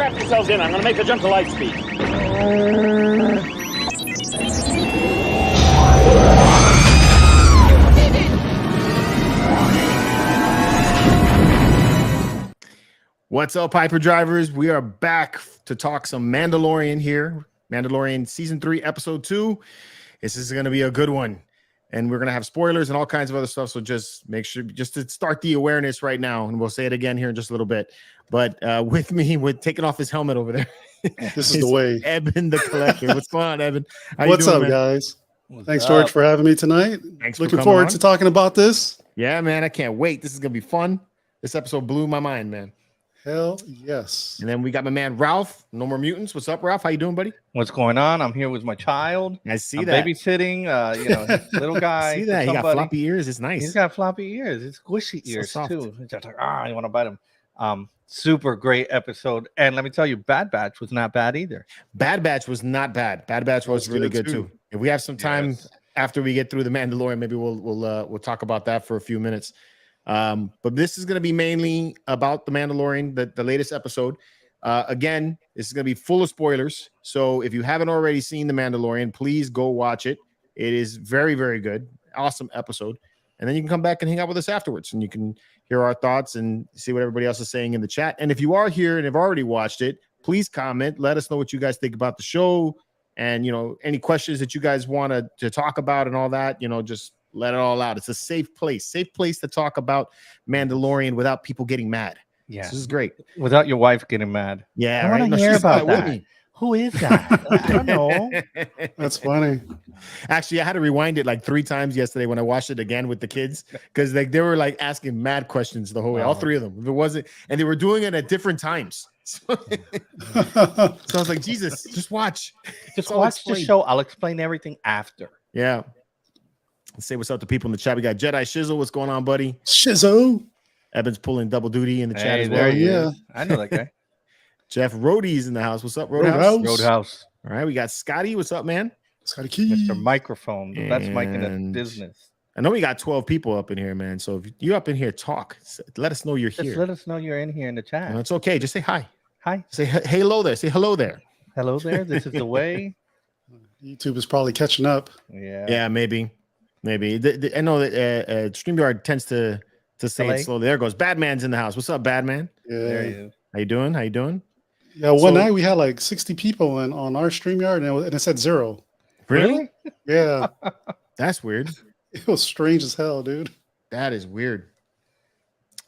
Strap yourselves in. I'm going to make the jump to lightspeed. What's up, Hyperdrivers? We are back to talk some Mandalorian here. Mandalorian Season 3, Episode 2. This is going to be a good one. And we're going to have spoilers and all kinds of other stuff. So just make sure, just to start the awareness right now, and we'll say it again here in just a little bit. But with me, with taking off his helmet over there, this is the way. Eben the Collector. What's going on, Eben? What's up, guys? Thanks, George, for having me tonight. Thanks. Looking forward to talking about this. Yeah, man, I can't wait. This is going to be fun. This episode blew my mind, man. Hell yes. And then we got my man Ralph, No More Mutants. What's up, Ralph? How you doing, buddy? What's going on? I'm here with my child. I see I'm that. Babysitting, little guy. See that? He got floppy ears. It's nice. He's got floppy ears. It's squishy ears too. It's just like, you want to bite him. Super great episode. And let me tell you, Bad Batch was not bad either. Bad Batch was not bad. Bad Batch was really good too. If we have some time after we get through the Mandalorian, maybe we'll talk about that for a few minutes. But this is going to be mainly about the Mandalorian, the latest episode. Again, this is going to be full of spoilers. So if you haven't already seen the Mandalorian, please go watch it. It is very, very good. Awesome episode. And then you can come back and hang out with us afterwards, and you can hear our thoughts and see what everybody else is saying in the chat. And if you are here and have already watched it, please comment. Let us know what you guys think about the show, and any questions that you guys want to talk about and all that. Just let it all out. It's a safe place to talk about Mandalorian without people getting mad. Yeah, this is great. Without your wife getting mad. Yeah, I want to hear about that. Who is that? I don't know. That's funny. Actually, I had to rewind it like 3 times yesterday when I watched it again with the kids, because they were like asking mad questions the whole way. All 3 of them. If it wasn't, and they were doing it at different times. So I was like, Jesus, just watch. Just watch the show. I'll explain everything after. Yeah. Let's say what's up to people in the chat. We got Jedi Shizzle. What's going on, buddy? Shizzle. Evan's pulling double duty in the chat as well. Yeah. I know that guy. Jeff Rody's in the house. What's up, Roadhouse? Roadhouse. All right, we got Scotty. What's up, man? Scotty Key. Mr. Microphone, the best mic in the business. I know we got 12 people up in here, man. So if you're up in here, talk. Let us know you're here. Just let us know you're in here in the chat. It's okay. Just say hi. Hi. Say hello there. Say hello there. Hello there. This is the way. YouTube is probably catching up. Yeah, maybe. I know that StreamYard tends to say it slowly. There goes Badman's in the house. What's up, Badman? Yeah. There he is. How you doing? Yeah, one night we had like 60 people on our StreamYard, and it said 0. Really? Yeah. That's weird. It was strange as hell, dude. That is weird.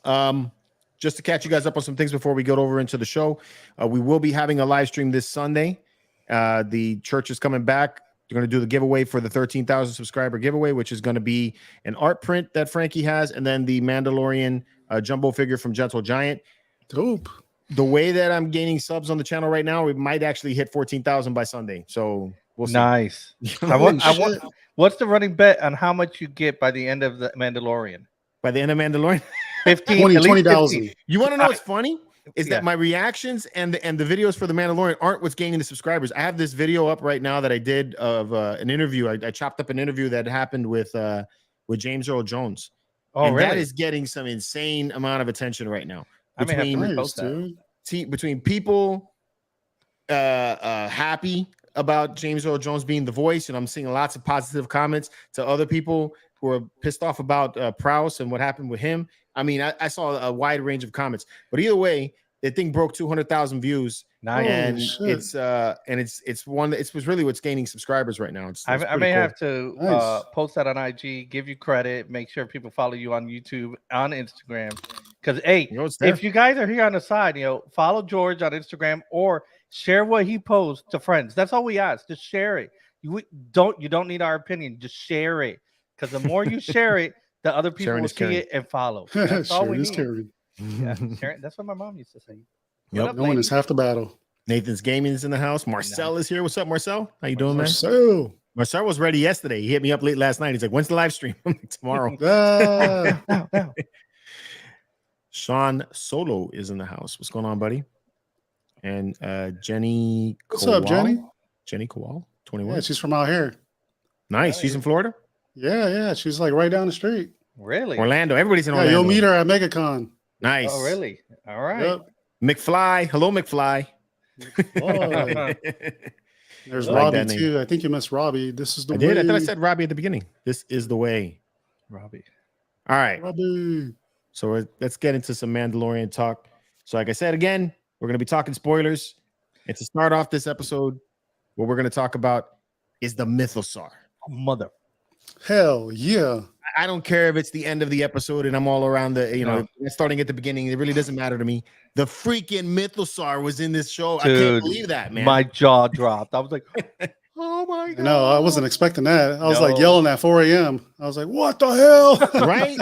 Just to catch you guys up on some things before we go over into the show, we will be having a live stream this Sunday. The church is coming back. They're going to do the giveaway for the 13,000 subscriber giveaway, which is going to be an art print that Frankie has, and then the Mandalorian jumbo figure from Gentle Giant. Dope. The way that I'm gaining subs on the channel right now, we might actually hit 14,000 by Sunday. So we'll see. Nice. I want. What's the running bet on how much you get by the end of the Mandalorian? By the end of Mandalorian, 20,000. You want to know what's funny? Is that my reactions and the videos for the Mandalorian aren't what's gaining the subscribers. I have this video up right now that I did of an interview. I chopped up an interview that happened with James Earl Jones. Oh, and really? That is getting some insane amount of attention right now. Between people happy about James Earl Jones being the voice, and I'm seeing lots of positive comments, to other people who are pissed off about Prowse and what happened with him. I mean, I saw a wide range of comments, but either way, the thing broke 200,000 views. Nice. And it's really what's gaining subscribers right now. I may have to post that on IG, give you credit, make sure people follow you on YouTube, on Instagram. Because if you guys are here on the side, follow George on Instagram or share what he posts to friends. That's all we ask. Just share it. You don't need our opinion. Just share it. Because the more you share it, the other people will see it and follow. That's all we need. Yeah, that's what my mom used to say. Yep, knowing is half the battle. Nathan's Gaming is in the house. Marcel is here. What's up, Marcel? How you doing, man? Marcel was ready yesterday. He hit me up late last night. He's like, "When's the live stream?" I'm like, "Tomorrow." Sean Solo is in the house. What's going on, buddy? And Jenny. What's up, Jenny? Jenny Kowal, 21. Yeah, she's from out here. Nice. She's in Florida. Yeah. She's like right down the street. Really? Orlando. Everybody's in Orlando. You'll meet her at MegaCon. Nice. Oh, really? All right. Yep. McFly. Hello, McFly. There's I like Robbie that name. too. I think you missed Robbie. This is the I way. did. I thought I said Robbie at the beginning. This is the way. Robbie. All right. Robbie. So let's get into some Mandalorian talk. So like I said, again, we're going to be talking spoilers. And to start off this episode, what we're going to talk about is the Mythosaur. Mother. Hell yeah. I don't care if it's the end of the episode and I'm all around starting at the beginning. It really doesn't matter to me. The freaking Mythosaur was in this show. Dude, I can't believe that, man. My jaw dropped. I was like, oh my God. No, I wasn't expecting that. I was like yelling at 4 a.m. I was like, what the hell? Right?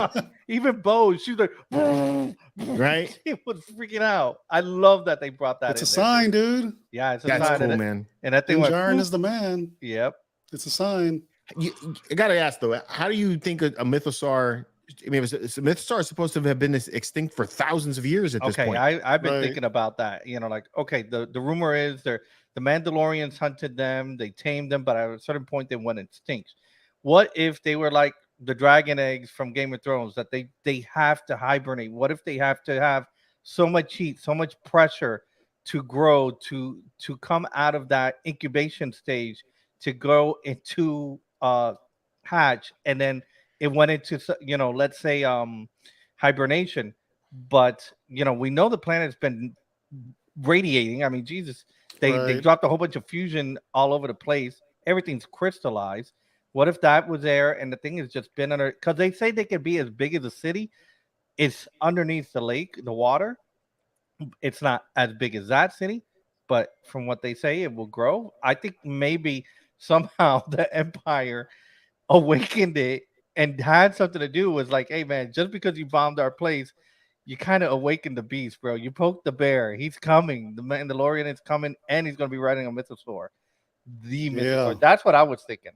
Even Bo, she was like, right? He was freaking out. I love that they brought that It's in a sign, dude. Yeah, it's a That's sign. cool, man. And that thing Jaren went, is the man. Yep. It's a sign. I gotta ask though, how do you think a Mythosaur? I mean, Mythosaur is supposed to have been extinct for thousands of years at this point. I've been thinking about that. The rumor is the Mandalorians hunted them, they tamed them, but at a certain point they went extinct. What if they were like the dragon eggs from Game of Thrones, that they have to hibernate? What if they have to have so much heat, so much pressure to grow, to come out of that incubation stage, to go into hatch, and then it went into let's say hibernation, but we know the planet's been radiating. I mean, Jesus, they dropped a whole bunch of fusion all over the place. Everything's crystallized. What if that was there and the thing has just been under, because they say they could be as big as a city. It's underneath the lake, the water. It's not as big as that city, but from what they say, it will grow. I think maybe somehow the Empire awakened it and had something to do with, like, hey man, just because you bombed our place, you kind of awakened the beast, bro. You poked the bear. He's coming. The Mandalorian is coming, and he's going to be riding a Mythosaur. The Mythosaur. That's what I was thinking.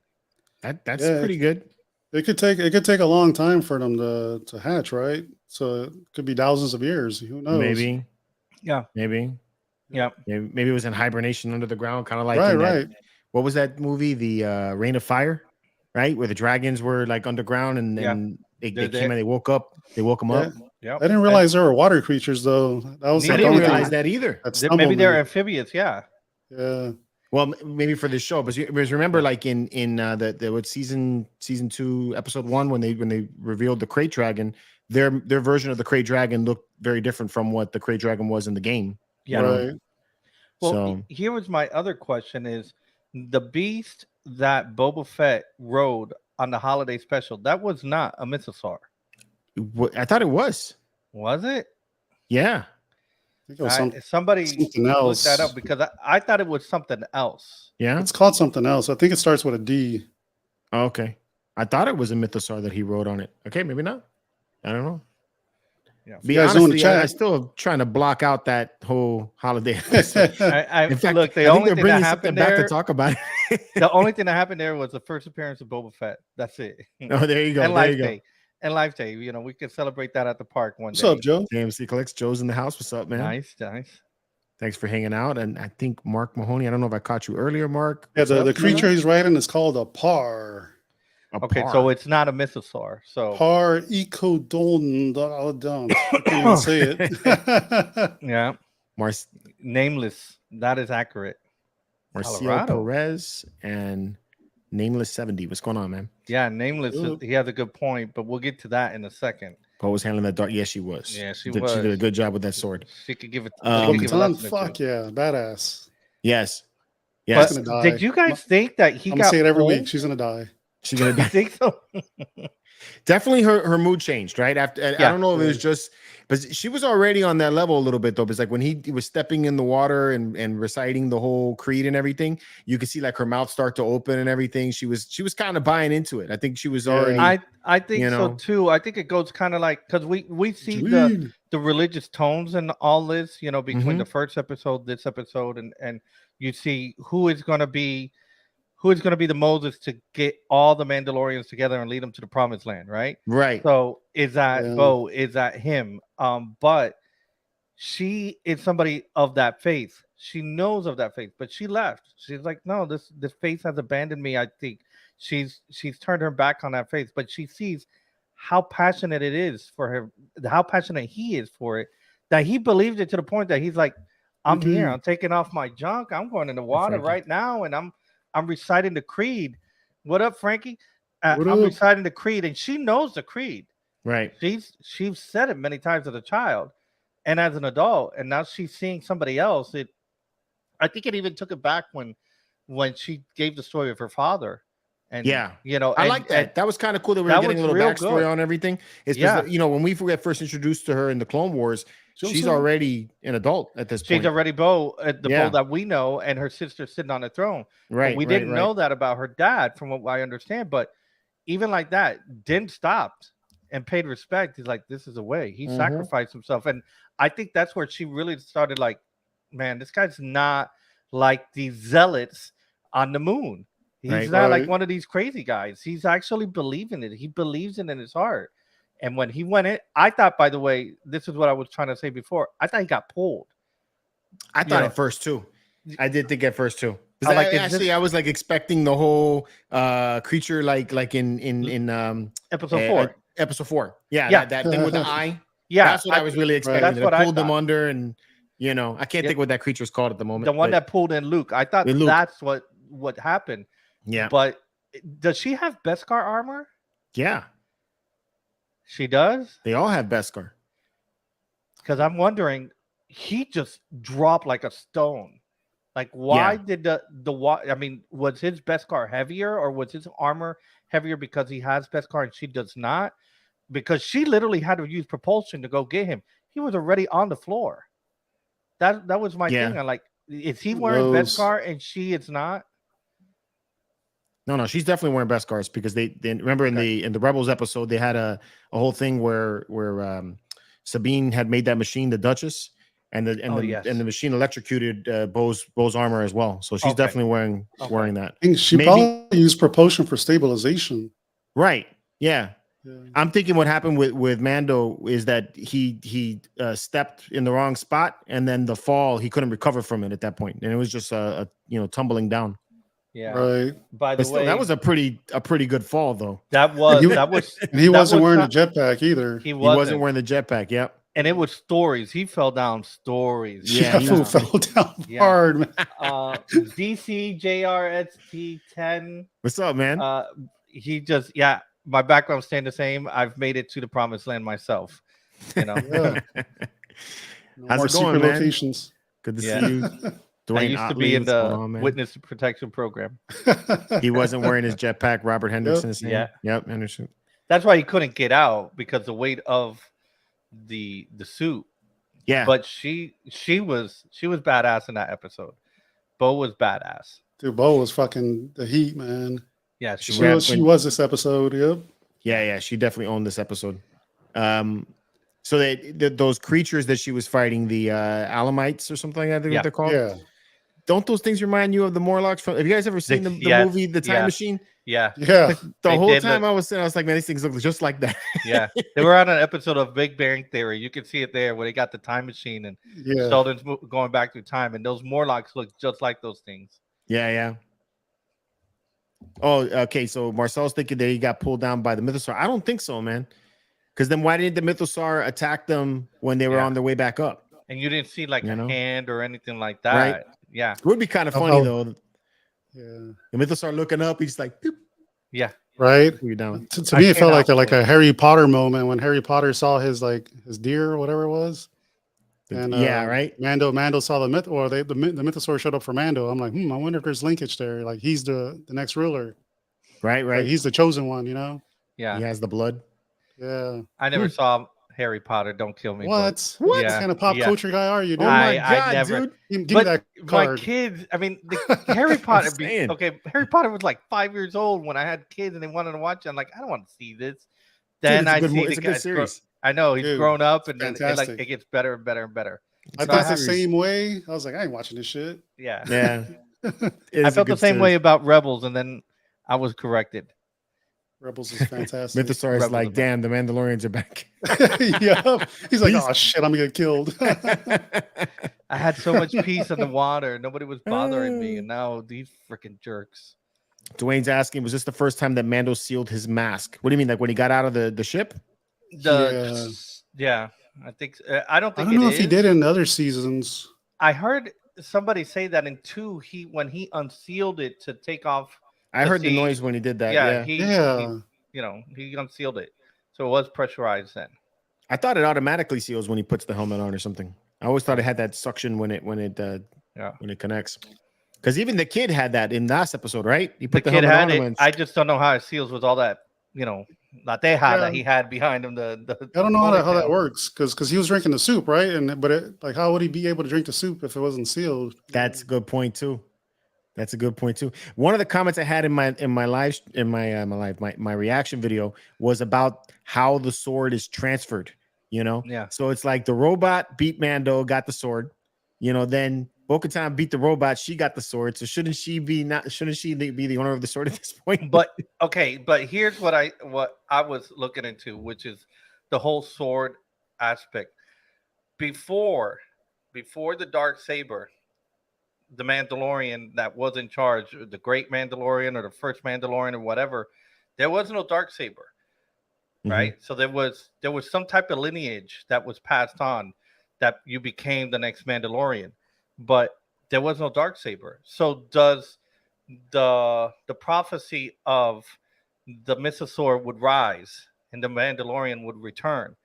That's pretty good. It could take a long time for them to hatch, right? So it could be thousands of years. Who knows? Maybe. Yeah. Maybe. Yeah. Maybe it was in hibernation under the ground, kind of like right. What was that movie? The Reign of Fire, right? Where the dragons were like underground and then they came and they woke up. They woke them up. Yeah. I didn't realize there were water creatures though. That was I didn't realize that either. Maybe they're amphibious. Yeah. Yeah. Well, maybe for this show, but remember, like in the season 2, episode 1, when they revealed the Krayt Dragon, their version of the Krayt Dragon looked very different from what the Krayt Dragon was in the game. Yeah. Right. Well, here was my other question: is the beast that Boba Fett rode on the holiday special, that was not a Mythosaur? I thought it was. Was it? Yeah. I think it was somebody something else. Look that up, because I thought it was something else. Yeah. It's called something else. I think it starts with a D. Oh, okay. I thought it was a Mythosaur that he rode on it. Okay, maybe not. I don't know. Yeah. Be honestly, I'm still trying to block out that whole holiday. In fact, look, the only thing that happened there, back to talk about it. The only thing that happened there was the first appearance of Boba Fett. That's it. Oh, there you go. And there you go. And Life Day. We can celebrate that at the park one day. What's up, Joe? AMC Collects. Joe's in the house. What's up, man? Nice. Thanks for hanging out. And I think Mark Mahoney, I don't know if I caught you earlier, Mark. Yeah, the creature he's riding is called a par. So it's not a Mythosaur. So par ecodon. I can't even say it. Yeah. Nameless. That is accurate. Marcio Perez and Nameless 70. What's going on, man? Yeah, Nameless. He has a good point, but we'll get to that in a second. Poe was handling that dark. Yes, she was. Yeah, she was. She did a good job with that sword. She could give it. Fuck yeah, badass. Yes. Yes. Did you guys think that he I'm got? Gonna say it every week. She's gonna die. She's gonna die. Think so? Definitely, her mood changed, right? After I don't know if it was just, but she was already on that level a little bit though. Because like when he was stepping in the water and reciting the whole creed and everything, you could see like her mouth start to open and everything. She was kind of buying into it. I think she was already. I think so too. I think it goes kind of like, because we see the religious tones and all this, between the first episode, this episode, and you see who is going to be the Moses to get all the Mandalorians together and lead them to the promised land, right? Right. So is that Bo? Is that him? But she is somebody of that faith. She knows of that faith, but she left. She's like, no, this faith has abandoned me. I think she's turned her back on that faith, but she sees how passionate it is for her, how passionate he is for it, that he believed it to the point that he's like, I'm here. I'm taking off my junk. I'm going in the water right now, and I'm reciting the creed. What up, Frankie? I'm reciting the creed, and she knows the creed. Right. She's said it many times as a child and as an adult, and now she's seeing somebody else. I think it even took it back when she gave the story of her father. And I like that. That was kind of cool that we were getting a little backstory on everything. It's because when we get first introduced to her in the Clone Wars, she's already an adult at this point. She's already Bo, the Bo that we know, and her sister sitting on the throne. Right. But we didn't know that about her dad, from what I understand. But even like that, Din stopped and paid respect. He's like, this is a way. He sacrificed himself. And I think that's where she really started like, man, this guy's not like these zealots on the moon. He's not like one of these crazy guys. He's actually believing it. He believes it in his heart. And when he went in, I thought, by the way, this is what I was trying to say before. I thought he got pulled. I thought at first too. I did think at first too. I was like expecting the whole creature like in episode 4. Episode 4. Yeah. That thing with the eye. Yeah. That's what I was really expecting. That's what I pulled them under, and I can't think what that creature's called at the moment. The one that pulled in Luke. I thought that's what happened. Yeah. But does she have Beskar armor? Yeah. She does? They all have Beskar. Because I'm wondering, he just dropped like a stone. Like, why did was his Beskar heavier, or was his armor heavier because he has Beskar and she does not? Because she literally had to use propulsion to go get him. He was already on the floor. That was my thing. I'm like, is he wearing Beskar and she is not? No, she's definitely wearing Beskars, because they remember in the Rebels episode they had a whole thing where Sabine had made that machine, the Duchess, and the machine electrocuted Bo's armor as well. So she's definitely wearing that. I think she probably used propulsion for stabilization. Right. Yeah. I'm thinking what happened with Mando is that he stepped in the wrong spot, and then the fall, he couldn't recover from it at that point, and it was just tumbling down. Yeah. Right. By the way, that was a pretty good fall, though. He wasn't wearing the jetpack either. He wasn't wearing the jetpack. Yep. And it was stories. He fell down stories. Yeah, he fell down hard, man. DCJRST10. What's up, man? He just my background's staying the same. I've made it to the promised land myself. How's it going, man? Locations. Good to see you. Dwayne I used to be in the witness protection program. He wasn't wearing his jetpack. Robert Henderson is saying. Yep, Henderson. That's why he couldn't get out, because the weight of the suit. Yeah. But she was badass in that episode. Bo was badass. Dude, Bo was fucking the heat, man. Yeah, she was this episode. Yep. Yeah, she definitely owned this episode. So those creatures that she was fighting, the Alamites or something, I think what they're called. Yeah. Don't those things remind you of the Morlocks? Have you guys ever seen the movie The Time Machine? Yeah. The whole time I was like, man, these things look just like that. Yeah. They were on an episode of Big Bang Theory. You can see it there where they got the time machine and Sheldon's going back through time, and those Morlocks look just like those things. Yeah. Oh, okay. So Marcel's thinking that he got pulled down by the Mythosaur. I don't think so, man. Because then why didn't the Mythosaur attack them when they were on their way back up? And you didn't see like a hand or anything like that. Right? Yeah. It would be kind of funny though. Yeah. The Mythosaur looking up, he's like, boop. Yeah. Right. You're down. To me, it felt like a Harry Potter moment when Harry Potter saw his deer or whatever it was. And right. Mando saw the Mythosaur showed up for Mando. I'm like, I wonder if there's linkage there. Like he's the next ruler. Right. Like, he's the chosen one, Yeah. He has the blood. Yeah. I never saw Harry Potter. Don't kill me. What? What kind of pop culture guy are you, dude? Oh my God, I never, dude. Give me that card. My kids, I mean, Harry Potter. Harry Potter was like 5 years old when I had kids and they wanted to watch it. I'm like, I don't want to see this. Then I see the guy. Series. I know he's grown up, and then fantastic. it gets better and better and better. I thought the same way. I was like, I ain't watching this shit. Yeah. I felt the same way about Rebels, and then I was corrected. Rebels is fantastic. Mythosaur is like, damn, the Mandalorians are back. Yeah. He's like, oh shit, I'm gonna get killed. I had so much peace in the water. Nobody was bothering me, and now these freaking jerks. Dwayne's asking, was this the first time that Mando sealed his mask? What do you mean, like when he got out of the ship? Yeah, I think I don't know if he did in other seasons. I heard somebody say that in 2, when he unsealed it to take off. I heard the noise when he did that. Yeah, Yeah. he unsealed it, so it was pressurized then. I thought it automatically seals when he puts the helmet on or something. I always thought it had that suction when it connects. Because even the kid had that in last episode, right? He put the kid helmet had on it. I just don't know how it seals with all that, that they had that he had behind him. I don't know how that works because he was drinking the soup, right? But how would he be able to drink the soup if it wasn't sealed? That's a good point too. One of the comments I had in my reaction video was about how the sword is transferred. Yeah. So it's like the robot beat Mando, got the sword. Then Bo-Katan beat the robot. She got the sword. So shouldn't she be the owner of the sword at this point? But here's what I was looking into, which is the whole sword aspect. Before the Darksaber, the Mandalorian that was in charge, the Great Mandalorian or the first Mandalorian or whatever, there was no Darksaber, right? So there was some type of lineage that was passed on that you became the next Mandalorian, but there was no Darksaber. So does the prophecy of the Mythosaur would rise and the Mandalorian would return,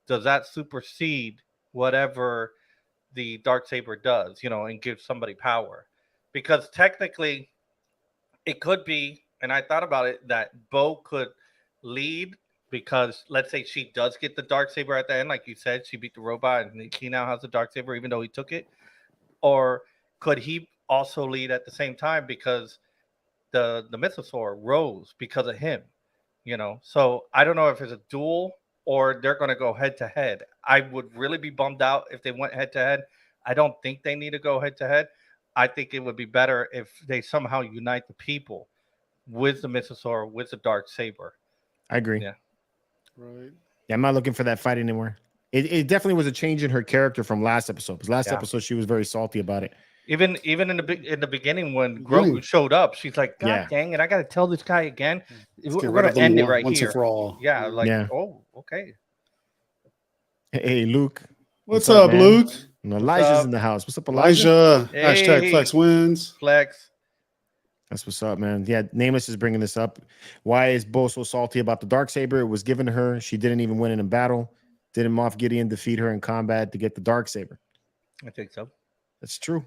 does that supersede whatever the Darksaber does, and gives somebody power? Because technically it could be, and I thought about it, that Bo could lead, because let's say she does get the Darksaber at the end, like you said, she beat the robot and he now has the Darksaber even though he took it. Or could he also lead at the same time because the Mythosaur rose because of him, So I don't know if it's a duel or they're going to go head to head. I would really be bummed out if they went head to head. I don't think they need to go head to head. I think it would be better if they somehow unite the people with the Mythosaur, with the Darksaber. I agree. Yeah. Right. Yeah, I'm not looking for that fight anymore. It definitely was a change in her character from last episode. Because last episode she was very salty about it. Even in the beginning when Grogu showed up, she's like, God dang it, I got to tell this guy again. We're going to end it right once here. And for all. Yeah, oh, okay. Hey, Luke. What's up, Luke? And Elijah's in the house. What's up, Elijah? Hey. Hashtag Flex wins. Flex. That's what's up, man. Yeah, Nameless is bringing this up. Why is Bo so salty about the Darksaber? It was given to her. She didn't even win it in battle. Didn't Moff Gideon defeat her in combat to get the Darksaber? I think so. That's true.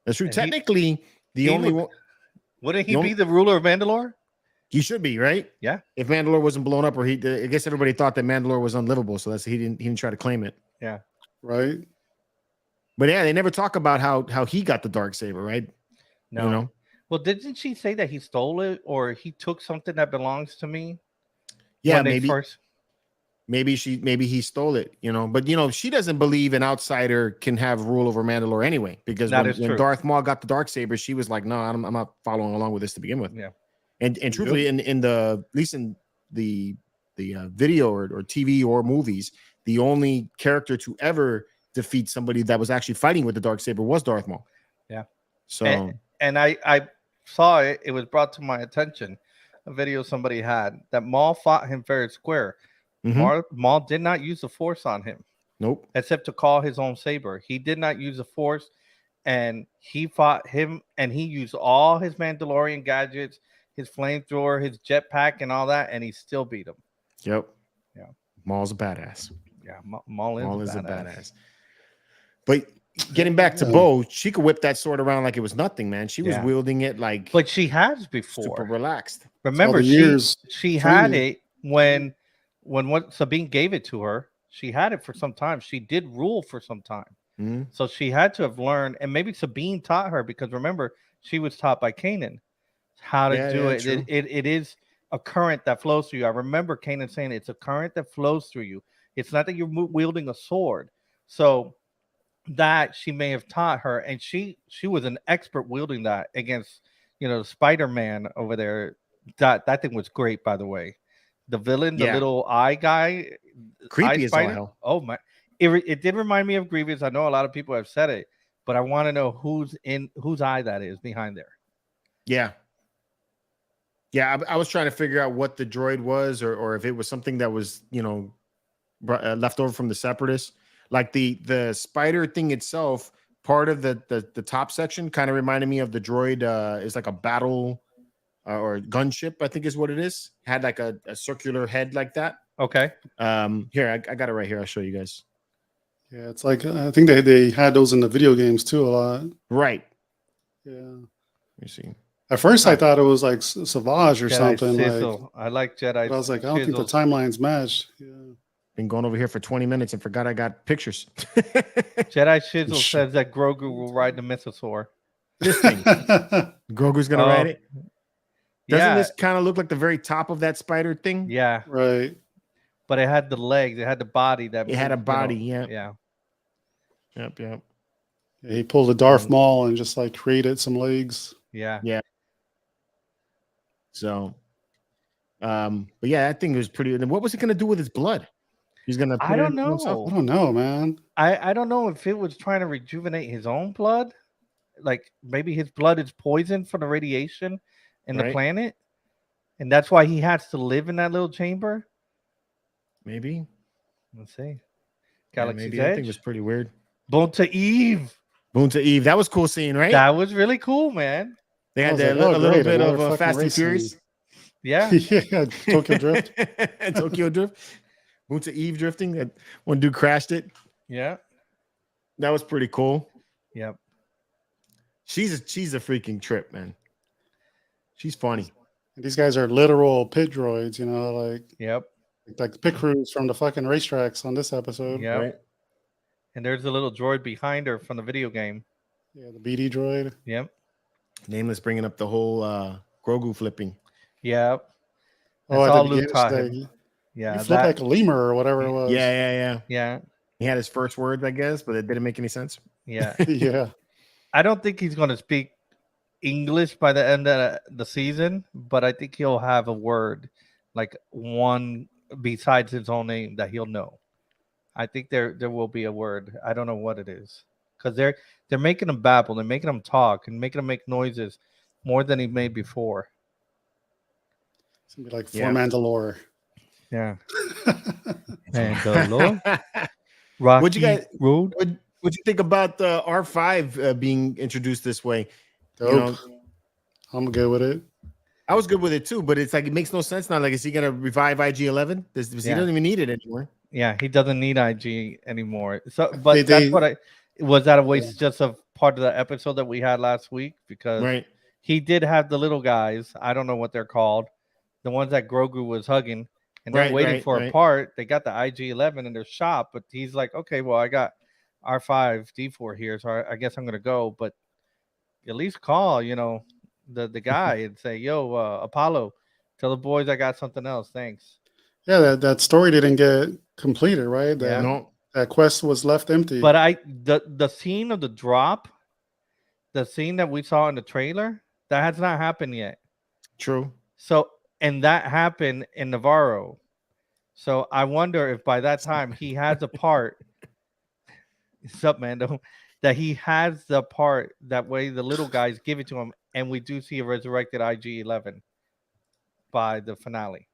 That's true. And Technically, the only one. Wouldn't he be the ruler of Mandalore? He should be, right? Yeah. If Mandalore wasn't blown up, or I guess everybody thought that Mandalore was unlivable, so he didn't try to claim it. Yeah. Right. But yeah, they never talk about how he got the Darksaber, right? No. Well, didn't she say that he stole it or he took something that belongs to me? Yeah, maybe he stole it, But she doesn't believe an outsider can have rule over Mandalore anyway. Because when Darth Maul got the Darksaber, she was like, "No, I'm not following along with this to begin with." Yeah. And truthfully, at least in the video or TV or movies, the only character to ever defeat somebody that was actually fighting with the Darksaber was Darth Maul. Yeah. So and I saw it. It was brought to my attention, a video somebody had, that Maul fought him fair and square. Maul did not use the Force on him. Nope. Except to call his own saber. He did not use the Force, and he fought him, and he used all his Mandalorian gadgets, his flamethrower, his jetpack, and all that, and he still beat him. Yep. Yeah. Maul's a badass. Yeah, Maul is a badass. But getting back to Bo, she could whip that sword around like it was nothing, man. She was wielding it like. But she has before. Super relaxed. Remember, she had it when Sabine gave it to her. She had it for some time. She did rule for some time. So she had to have learned, and maybe Sabine taught her, because remember, she was taught by Kanan how to do it. It is a current that flows through you. I remember Kanan saying it's a current that flows through you. It's not that you're wielding a sword. So that she may have taught her, and she was an expert wielding that against Spider-Man over there. That thing was great, by the way. The villain, the little eye guy, creepy as all hell. Oh my! It did remind me of Grievous. I know a lot of people have said it, but I want to know whose eye that is behind there. Yeah. I was trying to figure out what the droid was, or if it was something that was left over from the Separatists. Like the spider thing itself part of the top section kind of reminded me of the droid. Is like a battle or gunship, I think is what it is. Had like a circular head like that. Okay. Here, I got it right here. I'll show you guys. Yeah, it's like I think they had those in the video games too a lot. Right. Yeah. Let me see. At first, I thought it was like Savage or Jedi something. Sizzle. Like, I like Jedi. but I was like, I don't think the timelines match. Yeah. Been going over here for 20 minutes and forgot I got pictures. Jedi Shizzle says that Grogu will ride the Mythosaur. This thing. Grogu's gonna ride it. Doesn't this kind of look like the very top of that spider thing? Yeah. Right. But it had the legs. It had the body. It had a body. Yeah. Yep. Yeah, he pulled a Darth Maul and just like created some legs. Yeah. So, but yeah, that thing was pretty. And what was it gonna do with his blood? He's gonna. I don't know. I don't know, man. I don't know if it was trying to rejuvenate his own blood, like maybe his blood is poisoned from the radiation in the planet, and that's why he has to live in that little chamber. Maybe. Let's see. Galaxy's maybe. Edge. I think it was pretty weird. Boon to Eve. Boon to Eve. That was cool scene, right? That was really cool, man. They had a little bit of Fast and Furious. Yeah. Yeah. Tokyo Drift. Tokyo Drift. Boon to Eve drifting. That one dude crashed it. Yeah. That was pretty cool. Yep. She's a freaking trip, man. She's funny. These guys are literal pit droids, you know, like the pit crews from the fucking racetracks on this episode. Yeah. Right. And there's a little droid behind her from the video game. Yeah, the BD droid. Yep. Nameless bringing up the whole Grogu flipping. Yep. Oh, all Luke taught him. Yeah, he flipped like a lemur or whatever it was. Yeah. He had his first words, I guess, but it didn't make any sense. Yeah. Yeah. I don't think he's going to speak English by the end of the season, but I think he'll have a word, like one besides his own name that he'll know. I think there will be a word. I don't know what it is, because they're making him babble, they're making him talk, and making him make noises more than he made before. It's gonna be like for Mandalore. Yeah. Mandalore. Rocky What'd you guys Road. What'd you think about the R5 being introduced this way? Dope. You know, I'm good with it. I was good with it too, but it's like it makes no sense now. Like, is he gonna revive IG-11? He doesn't even need it anymore. Yeah, he doesn't need IG anymore. So, but that's what was that a waste just of part of the episode that we had last week, because he did have the little guys. I don't know what they're called, the ones that Grogu was hugging, and they're waiting for a part. They got the IG-11 in their shop, but he's like, okay, well, I got R5 D4 here, so I guess I'm gonna go. But at least call, the guy and say, yo, Apollo, tell the boys I got something else. Thanks. Yeah, that story didn't get completed, right? That quest was left empty. But the scene of the drop, the scene that we saw in the trailer, that has not happened yet. True. So, and that happened in Navarro. So I wonder if by that time he has a part. What's up, Mando? That he has the part, that way the little guys give it to him, and we do see a resurrected IG-11 by the finale.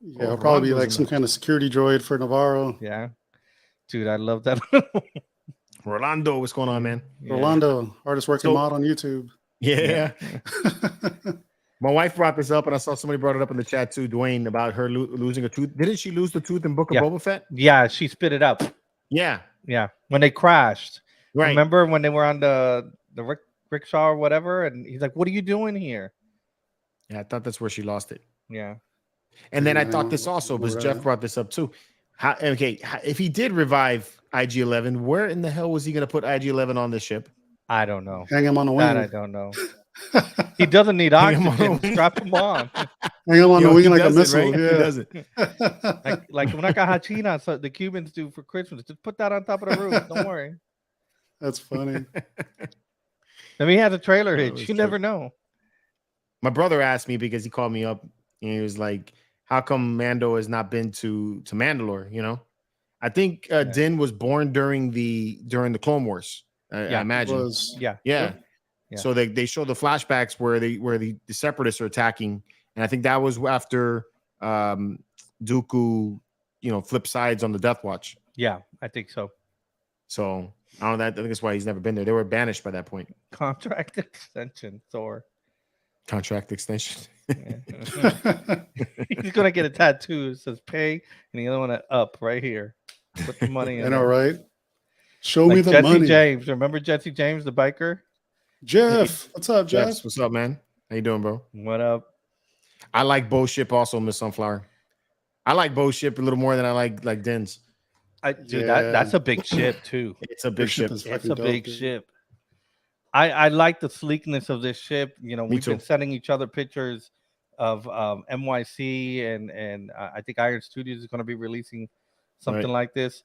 Yeah, it'll probably be like some kind of security droid for Navarro. Yeah. Dude, I love that. Rolando, what's going on, man? Yeah. Rolando, hardest working mod on YouTube. Yeah. My wife brought this up, and I saw somebody brought it up in the chat too, Dwayne, about her losing a tooth. Didn't she lose the tooth in Book of Boba Fett? Yeah, she spit it up. Yeah. When they crashed. Right. Remember when they were on the rickshaw or whatever, and he's like, "What are you doing here?" Yeah, I thought that's where she lost it. Yeah. And then I thought this also, because Jeff brought this up too. If he did revive IG-11, where in the hell was he going to put IG-11 on this ship? I don't know. Hang him on the wing. That I don't know. He doesn't need oxygen. Strap him on. Hang him on the wing like a missile. Right? Yeah. He does it. like una caja china, so the Cubans do for Christmas. Just put that on top of the roof. Don't worry. That's funny. I mean, he has a trailer hitch. You never know. My brother asked me, because he called me up and he was like, how come Mando has not been to Mandalore? I think Din was born during the Clone Wars. I imagine. Yeah. So they show the flashbacks where the separatists are attacking, and I think that was after Dooku, flipped sides on the Death Watch. Yeah, I think so. So I don't know. I think that's why he's never been there. They were banished by that point. Contract extension, Thor. Contract extension. Yeah. He's gonna get a tattoo. It says pay, and the other one up right here. Put the money in. I know, there. right? Show Like me the Jesse money. James. Remember Jesse James, the biker? Jeff, what's up, Jeff? Jeff, what's up, man? How you doing, bro? What up? I like Bo ship also, Miss Sunflower. I like Bo ship a little more than I like Din's. Dude, that's a big ship too. It's a big ship. It's a big ship. I like the sleekness of this ship. You know, we've been sending each other pictures of MYC and I think Iron Studios is going to be releasing something like this.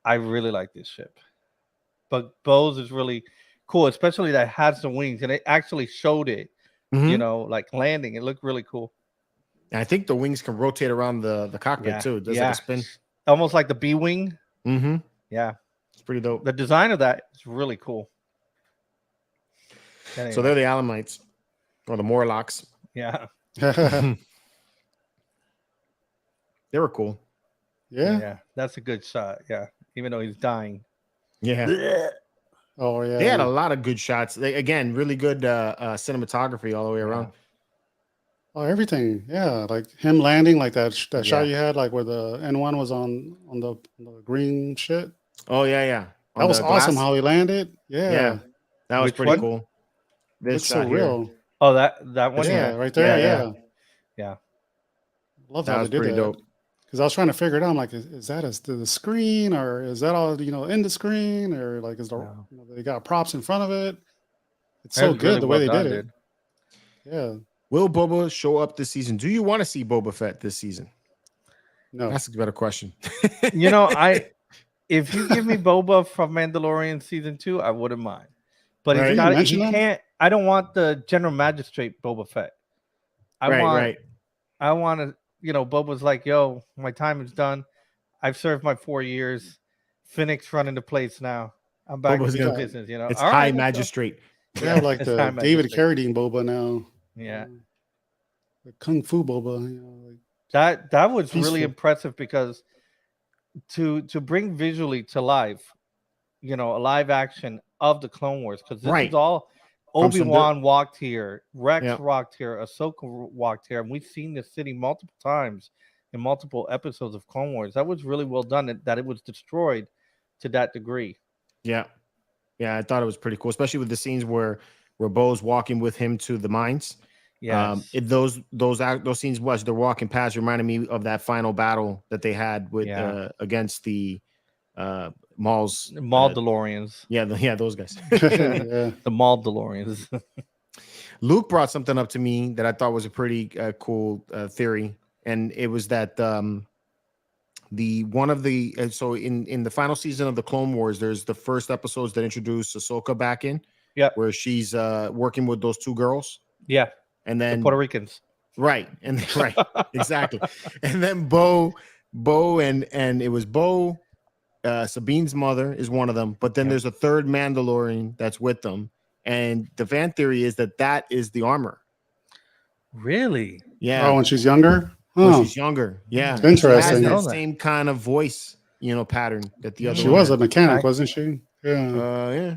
I really like this ship. But Bo's is really cool, especially that has the wings, and it actually showed it. You know, like landing. It looked really cool. And I think the wings can rotate around the cockpit too. It does like a spin. Almost like the B wing. Mm-hmm. Yeah. It's pretty dope. The design of that is really cool. Anyway. So they're the Alamites or the Morlocks. Yeah. They were cool. Yeah. That's a good shot. Yeah. Even though he's dying. Yeah. Oh yeah. They had a lot of good shots. Again, really good cinematography all the way around. Oh, everything. Yeah, like him landing, like that shot you had, like where the N1 was on the green shit. Oh yeah. That was awesome how he landed. Yeah. That was pretty cool. This so real. Oh, that one. Yeah, right there. Yeah. Love how they did that. Dope. Because I was trying to figure it out. I'm like, is that the screen, or is that all in the screen, or like is they got props in front of it? It's so good the way they did it. Yeah. Will Boba show up this season? Do you want to see Boba Fett this season? No. That's a better question. If you give me Boba from Mandalorian season 2, I wouldn't mind. But he can't. I don't want the General Magistrate Boba Fett. I want to. Boba's like, yo, my time is done. I've served my 4 years. Phoenix running the place now. I'm back to the business. It's High Magistrate. Yeah, like the David Carradine Boba now. Yeah, the Kung Fu Boba. That was really impressive because to bring visually to life, a live action of the Clone Wars, because this is all Obi-Wan walked here, Rex walked here, Ahsoka walked here, and we've seen this city multiple times in multiple episodes of Clone Wars. That was really well done. That it was destroyed to that degree. Yeah, I thought it was pretty cool, especially with the scenes where Bo's walking with him to the mines. Yeah, those scenes was they're walking past reminded me of that final battle that they had with against the Mandalorians. Those guys. The Mandalorians. Luke brought something up to me that I thought was a pretty cool theory, and it was that so in the final season of the Clone Wars, there's the first episodes that introduce Ahsoka back in. Yeah, where she's working with those two girls. Yeah, and then the Puerto Ricans. Right, exactly. And then Bo and it was Bo. Sabine's mother is one of them, but then there's a third Mandalorian that's with them, and the fan theory is that is the armor. Really? Yeah. Oh, when she's younger. When she's younger, yeah. It's interesting. She has that same kind of voice, pattern that the other. She was a mechanic, wasn't she? Yeah. Yeah.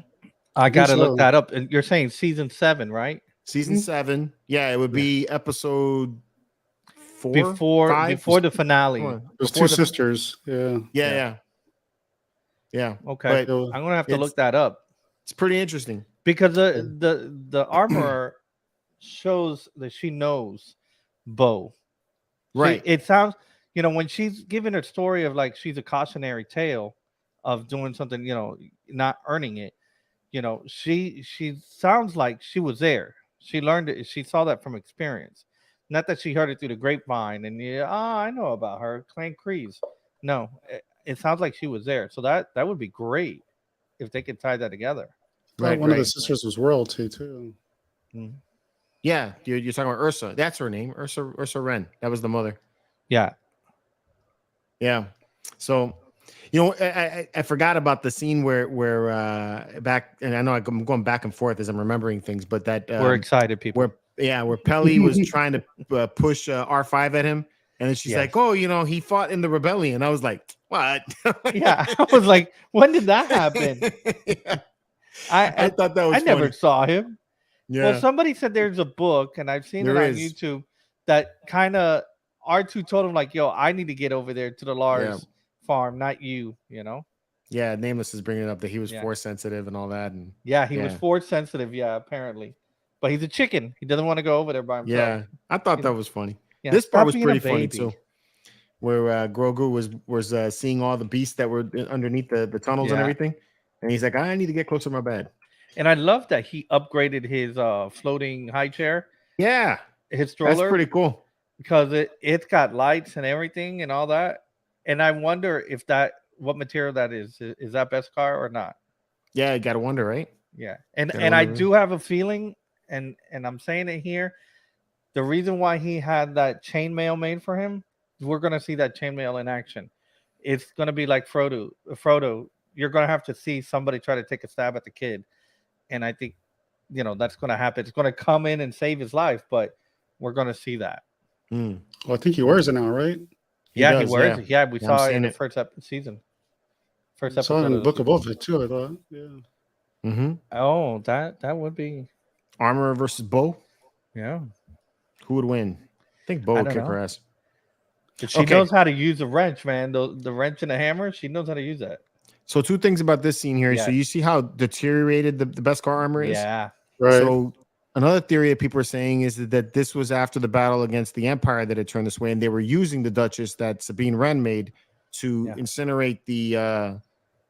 I gotta look that up. And you're saying season 7, right? Season 7. Yeah, it would be episode 4. Before the finale. There's two sisters. Yeah. Okay. I'm gonna have to look that up. It's pretty interesting. Because the armor shows that she knows Bo. Right. It sounds, when she's giving her story of like she's a cautionary tale of doing something, not earning it. She sounds like she was there. She learned it. She saw that from experience. Not that she heard it through the grapevine and I know about her, Clan Kreese. No, it sounds like she was there. So that would be great if they could tie that together. Right. One of the sisters was royalty too. Mm-hmm. Yeah, you're talking about Ursa. That's her name, Ursa Wren. That was the mother. Yeah. So, I forgot about the scene where back, and I know I'm going back and forth as I'm remembering things, but that we're excited, people. Where Peli was trying to push R5 at him, And then she's like, "Oh, he fought in the rebellion." I was like, "What?" Yeah, I was like, "When did that happen?" Yeah. I thought that was I never funny. saw him. Yeah, Well, somebody said there's a book, and I've seen it there on is. YouTube that kind of R2 told him like, "Yo, I need to get over there to the Lars farm, not you." Yeah, Nameless is bringing up that he was Yeah. force sensitive and all that, and he was force sensitive. Yeah, apparently, but he's a chicken. He doesn't want to go over there by himself. Yeah, I thought that was funny. Yeah, this part stop was being a pretty funny baby. too, where Grogu was seeing all the beasts that were underneath the tunnels and everything, and he's like, "I need to get closer to my bed." And I love that he upgraded his floating high chair. Yeah, his stroller. That's pretty cool because it's got lights and everything and all that. And I wonder if what material that is. Is that Beskar or not? Yeah, you gotta wonder, right? Yeah, and I do have a feeling, and I'm saying it here. The reason why he had that chainmail made for him, we're gonna see that chainmail in action. It's gonna be like Frodo. You're gonna have to see somebody try to take a stab at the kid, and I think that's gonna happen. It's gonna come in and save his life, but we're gonna see that. Well, I think he wears it now, right? He wears it. Yeah, we saw it in the first season. First episode. Saw it in Book of Boba too, I thought. Yeah. Mm-hmm. Oh, that would be Armorer versus Bo. Yeah. Who would win? I think Bo would kick her ass. She knows how to use a wrench, man. The wrench and the hammer, she knows how to use that. So 2 things about this scene here. So you see how deteriorated the Beskar armor is? Yeah. Right. So another theory that people are saying is that this was after the battle against the Empire that had turned this way, and they were using the Duchess that Sabine Wren made to incinerate the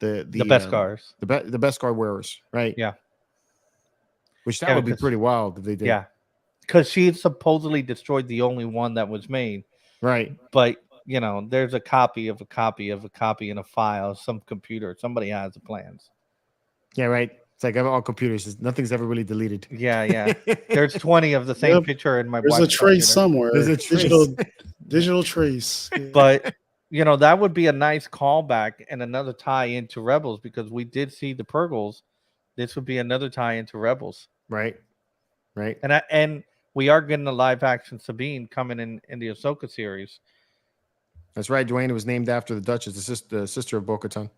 Beskars, the Beskar wearers, right? Yeah. Which that would be pretty wild if they did. Yeah, because she supposedly destroyed the only one that was made, right? But there's a copy of a copy of a copy in a file, some computer. Somebody has the plans. Yeah, right. It's like all computers. Nothing's ever really deleted. Yeah. There's 20 of the same picture in my. There's a trace somewhere. There's a trace. digital trace. Yeah. But that would be a nice callback and another tie into Rebels, because we did see the Purgles. This would be another tie into Rebels. Right. And we are getting a live action Sabine coming in the Ahsoka series. That's right, Dwayne. It was named after the Duchess, the sister of Bo-Katan.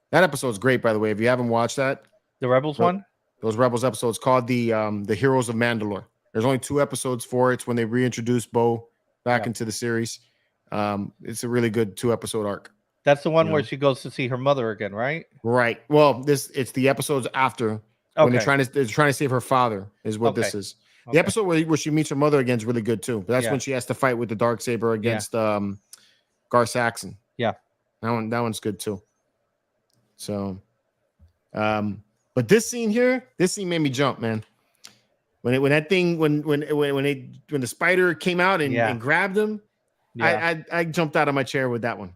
That episode's great, by the way. If you haven't watched that, the Rebels one, those Rebels episodes called the Heroes of Mandalore. There's only 2 episodes for it. It's when they reintroduce Bo back into the series. It's a really good 2-episode arc. That's the one where she goes to see her mother again, right? Right. Well, it's the episodes after when they're trying to save her father is what this is. The episode where she meets her mother again is really good too. But that's when she has to fight with the Darksaber against Gar Saxon. Yeah. That one's good too. So but this scene made me jump, man. When the spider came out and grabbed him, I jumped out of my chair with that one.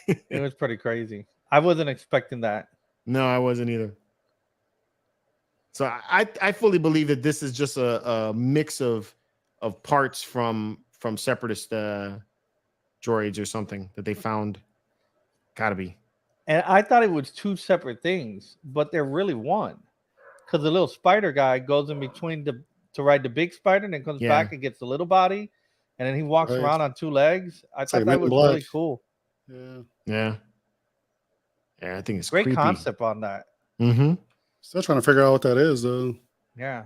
It was pretty crazy. I wasn't expecting that. No, I wasn't either. So I fully believe that this is just a mix of parts from separatist droids or something that they found. Gotta be. And I thought it was 2 separate things, but they're really one. Because the little spider guy goes in between to ride the big spider and then comes back and gets the little body, and then he walks around on 2 legs. I thought that was really cool. Yeah. I think it's great creepy concept on that. Mm-hmm. Still trying to figure out what that is, though. Yeah.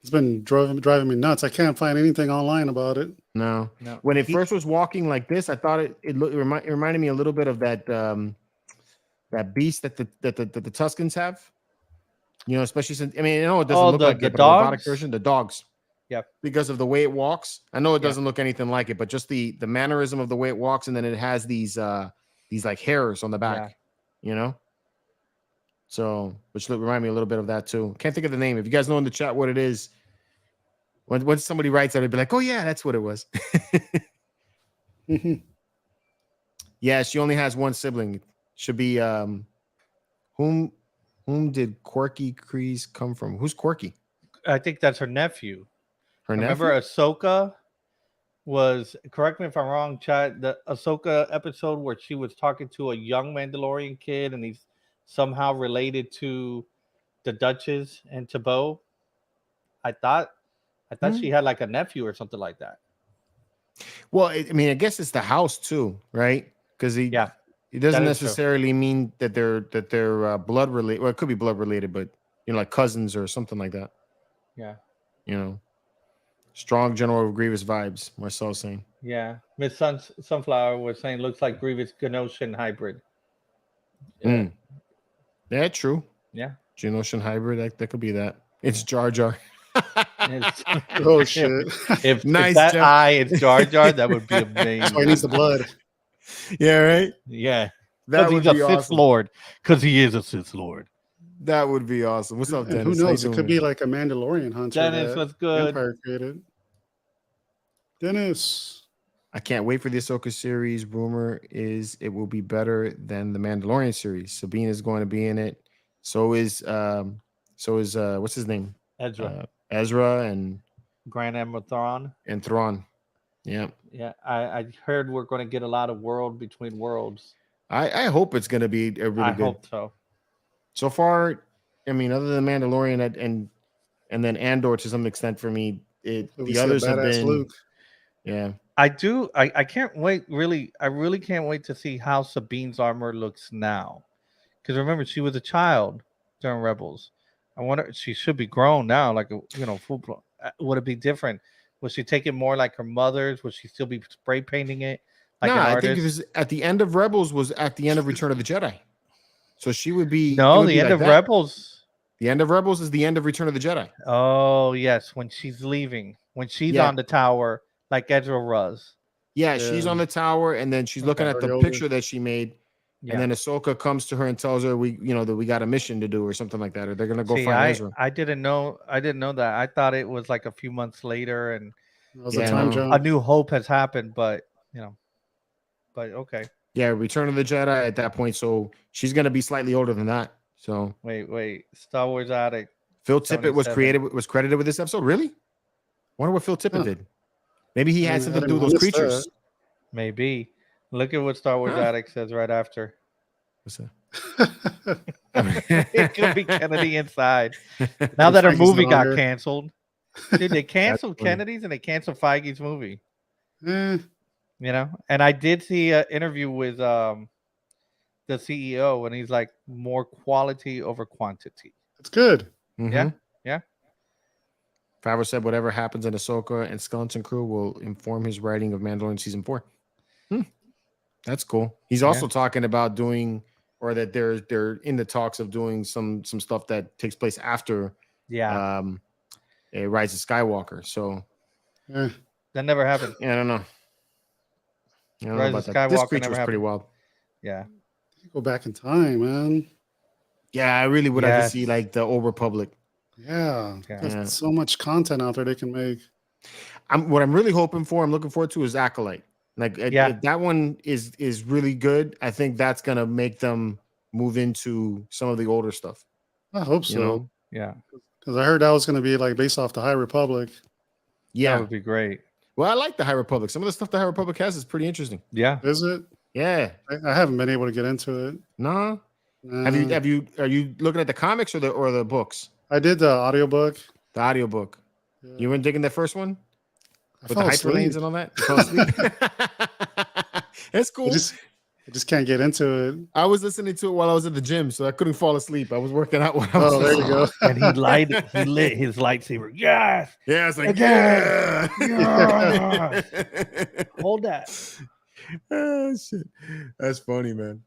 It's been driving me nuts. I can't find anything online about it. No. When it first was walking like this, I thought it reminded me a little bit of that that beast that the Tuscans have. Especially since it doesn't look like the robotic version. The dogs. Yeah. Because of the way it walks. I know it doesn't look anything like it, but just the mannerism of the way it walks, and then it has these like hairs on the back. So, which remind me a little bit of that too. Can't think of the name. If you guys know in the chat what it is, when somebody writes that, I'd be like, "Oh yeah, that's what it was." Yeah, she only has 1 sibling. Should be whom did Quirky Kreese come from? Who's Quirky? I think that's her nephew. Remember Ahsoka was, correct me if I'm wrong, Chad, the Ahsoka episode where she was talking to a young Mandalorian kid and he's somehow related to the Duchess and to Bo. I thought she had like a nephew or something like that. Well, I mean, I guess it's the house too, right? Because it doesn't necessarily mean that they're blood related. Well, it could be blood related, but like cousins or something like that. Yeah. Strong General Grievous vibes. Marcel's saying. Yeah. Miss Sunflower was saying looks like Grievous Geonosian hybrid. Yeah. Yeah, true. Yeah. Geonosian hybrid. That could be that. It's Jar Jar. Oh shit! If that Jeff. Eye is Jar Jar, that would be amazing. That's why he needs the blood. Yeah, right. Yeah, that would he's be a awesome. Sith Lord. Because he is a Sith Lord. That would be awesome. What's up, Dennis? Who knows? It could be like a Mandalorian hunter. Dennis, what's good? Empire created. Dennis, I can't wait for the Ahsoka series. Rumor is it will be better than the Mandalorian series. Sabine is going to be in it. So is what's his name? Ezra and Grand Admiral Thrawn. And Thrawn. Yeah. Yeah. I heard we're going to get a lot of world between worlds. I hope it's going to be a really good. I hope so. So far, I mean, other than Mandalorian and then Andor to some extent for me, the others have been. Luke. Yeah. I do. I can't wait. Really, I really can't wait to see how Sabine's armor looks now. Because remember, she was a child during Rebels. I wonder, she should be grown now, like full blown. Would it be different? Would she take it more like her mother's? Would she still be spray painting it? Like an artist? I think it was at the end of Rebels was at the end of Return of the Jedi. So she would be. No, the end of Rebels. The end of Rebels is the end of Return of the Jedi. Oh yes, when she's leaving, when she's on the tower, like Ezra was. Yeah, she's on the tower, and then she's looking at the picture that she made. Yeah. And then Ahsoka comes to her and tells her that we got a mission to do or something like that, or they're gonna go find Ezra. I didn't know that. I thought it was like a few months later, and a New Hope has happened, but okay. Yeah, Return of the Jedi at that point, so she's gonna be slightly older than that. So wait, Star Wars Addict. Phil Tippett was credited with this episode. Really? Wonder what Phil Tippett did. Maybe he had something to do with those creatures. Maybe. Look at what Star Wars Addict says right after. What's that? It could be Kennedy inside. Now that her movie got canceled. Dude, they canceled Kennedy's and they canceled Feige's movie. And I did see an interview with the CEO, and he's like, more quality over quantity. That's good. Mm-hmm. Yeah. Favreau said whatever happens in Ahsoka and Skeleton Crew will inform his writing of Mandalorian season 4. That's cool. He's also talking about doing, or that they're in the talks of doing some stuff that takes place after Rise of Skywalker. So that never happened. Yeah, I don't know. Rise of Skywalker this creature was pretty wild. Yeah. You go back in time, man. Yeah, I really would like to see like the Old Republic. Yeah. There's so much content out there they can make. What I'm really hoping for, I'm looking forward to is Acolyte. Like if that one is really good, I think that's gonna make them move into some of the older stuff. I hope so. Yeah. Because I heard that was gonna be like based off the High Republic. Yeah. That would be great. Well, I like the High Republic. Some of the stuff the High Republic has is pretty interesting. Yeah. Is it? Yeah. I haven't been able to get into it. No. Are you looking at the comics or the books? I did the audiobook. The audiobook. Yeah. You weren't digging the first one? With the hyperlanes and all that? You fell asleep? It's cool. I just can't get into it. I was listening to it while I was at the gym, so I couldn't fall asleep. I was working out while I was there you go. And he lit his lightsaber. Yes. Yeah, it's like, yes. Hold that. Oh, shit. That's funny, man.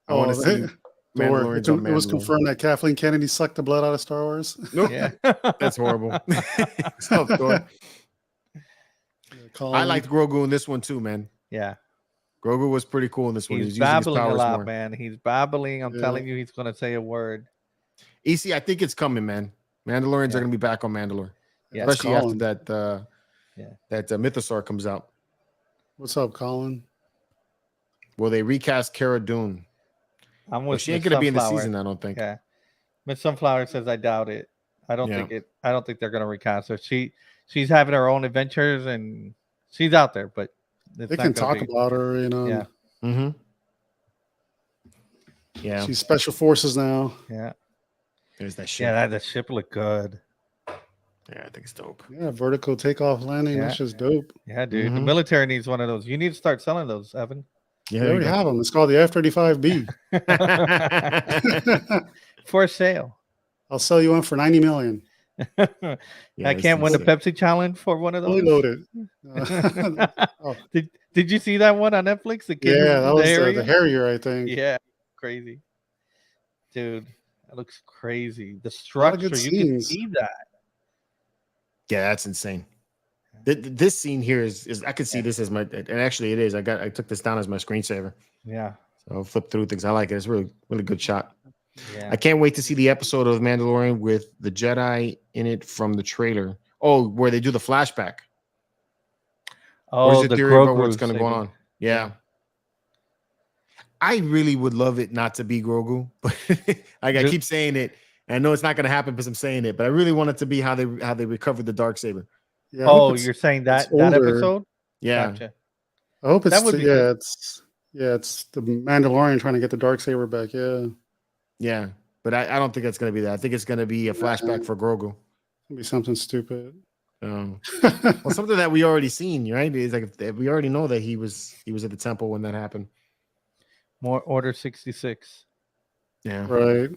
I want to see It was confirmed that Kathleen Kennedy sucked the blood out of Star Wars. Nope. Yeah. That's horrible. I liked Grogu in this one too, man. Yeah. Grogu was pretty cool in this one. He's babbling a lot, man. He's babbling. I'm telling you, he's going to say a word. EC, I think it's coming, man. Mandalorians are going to be back on Mandalore. Yeah, especially after that Mythosaur comes out. What's up, Colin? Well, they recast Cara Dune. She ain't going to be in the season, I don't think. Yeah. Miss Sunflower says, I doubt it. I don't think they're going to recast her. She's having her own adventures and she's out there, but they can talk about her, Yeah. Mm-hmm. Yeah. She's special forces now. Yeah. There's that ship. Yeah, that ship looked good. Yeah, I think it's dope. Yeah, vertical takeoff landing. That's just dope. Yeah, dude. The military needs one of those. You need to start selling those, Evan. Yeah, they already have them. It's called the F-35B. For sale. I'll sell you one for $90 million. I can't win the Pepsi challenge for one of those. Fully loaded. Did you see that one on Netflix? The kid that was the Harrier, I think. Yeah, crazy, dude. That looks crazy. The structure, you can see that. Yeah, that's insane. This scene here is I could see this as my, and actually it is. I took this down as my screensaver. Yeah. So I'll flip through things. I like it. It's really good shot. Yeah. I can't wait to see the episode of Mandalorian with the Jedi in it from the trailer. Oh, where they do the flashback. Oh, the theory about what's going to go on. Yeah. I really would love it not to be Grogu, but I keep saying it. I know it's not going to happen because I'm saying it, but I really want it to be how they recovered the Darksaber. Yeah, you're saying that episode? Yeah. Gotcha. I hope it's it's the Mandalorian trying to get the Darksaber back. Yeah. Yeah, but I don't think that's going to be that. I think it's going to be a flashback for Grogu. It'll be something stupid. Well, something that we already seen, right? It's like we already know that he was at the temple when that happened. More Order 66. Yeah. Right.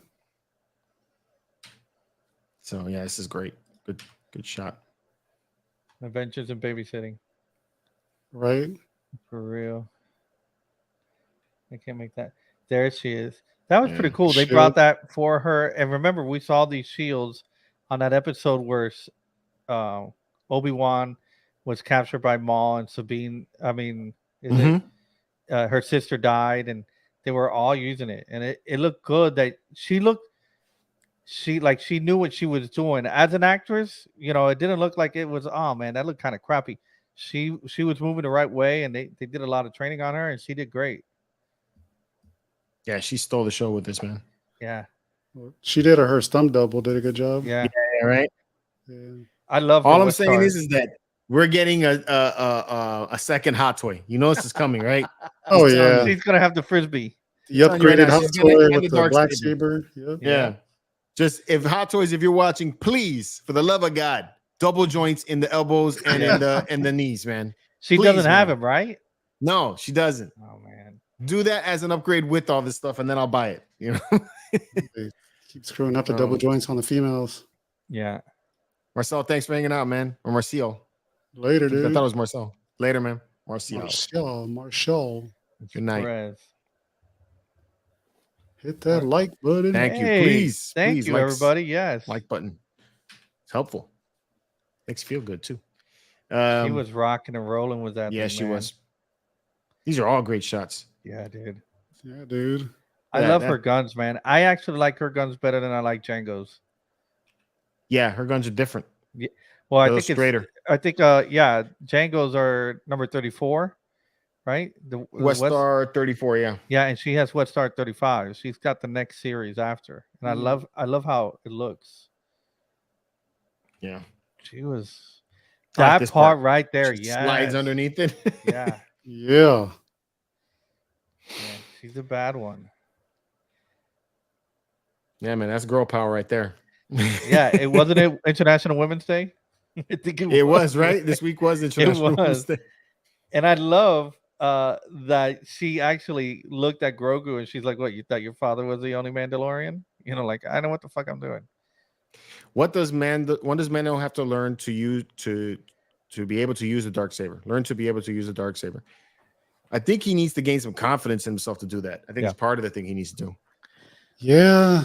So yeah, this is great. Good shot. Adventures in Babysitting. Right. For real. I can't make that. There she is. That was pretty cool. They brought that for her. And remember, we saw these shields on that episode where Obi-Wan was captured by Maul and Sabine. I mean, her sister died, and they were all using it. And it looked good that she knew what she was doing. As an actress, it didn't look like it was, oh man, that looked kind of crappy. She was moving the right way, and they did a lot of training on her, and she did great. Yeah, she stole the show with this, man. Yeah. She did, or her stunt double did a good job. Yeah. Right. Yeah. I love all I'm saying is that we're getting a second hot toy. You know this is coming, right? Oh yeah. She's gonna have the frisbee. The upgraded hot toy with the black saber. Yep. Yeah. Just if Hot Toys, if you're watching, please, for the love of God, double joints in the elbows and in the knees, man. She doesn't have him, right? No, she doesn't. Oh man. Do that as an upgrade with all this stuff, and then I'll buy it. They keep screwing up the double joints on the females. Yeah. Marcel, thanks for hanging out, man. Or Marcel. Later, dude. I thought it was Marcel. Later, man. Marcel. Good night. Perez. Hit that like button. Thank you. Please. Thank you, everybody. Yes. Like button. It's helpful. Makes you feel good, too. She was rocking and rolling with that. Yeah, she was. These are all great shots. Yeah, dude. Yeah, dude. I love her guns, man. I actually like her guns better than I like Django's. Yeah, her guns are different. Yeah. Well, I think straighter. Django's are number 34, right? The West Star 34, yeah. Yeah, and she has West Star 35. She's got the next series after. And I love how it looks. Yeah. She was that part right there. Yeah. Slides underneath it. Yeah. Yeah. She's a bad one. Yeah, man, that's girl power right there. Yeah, it wasn't International Women's Day. I think it was right. This week was International Women's Day, and I love that she actually looked at Grogu and she's like, "What? You thought your father was the only Mandalorian? Like I know what the fuck I'm doing." What does Mando have to learn to use to be able to use the Darksaber? Learn to be able to use the Darksaber. I think he needs to gain some confidence in himself to do that. I think it's part of the thing he needs to do. Yeah,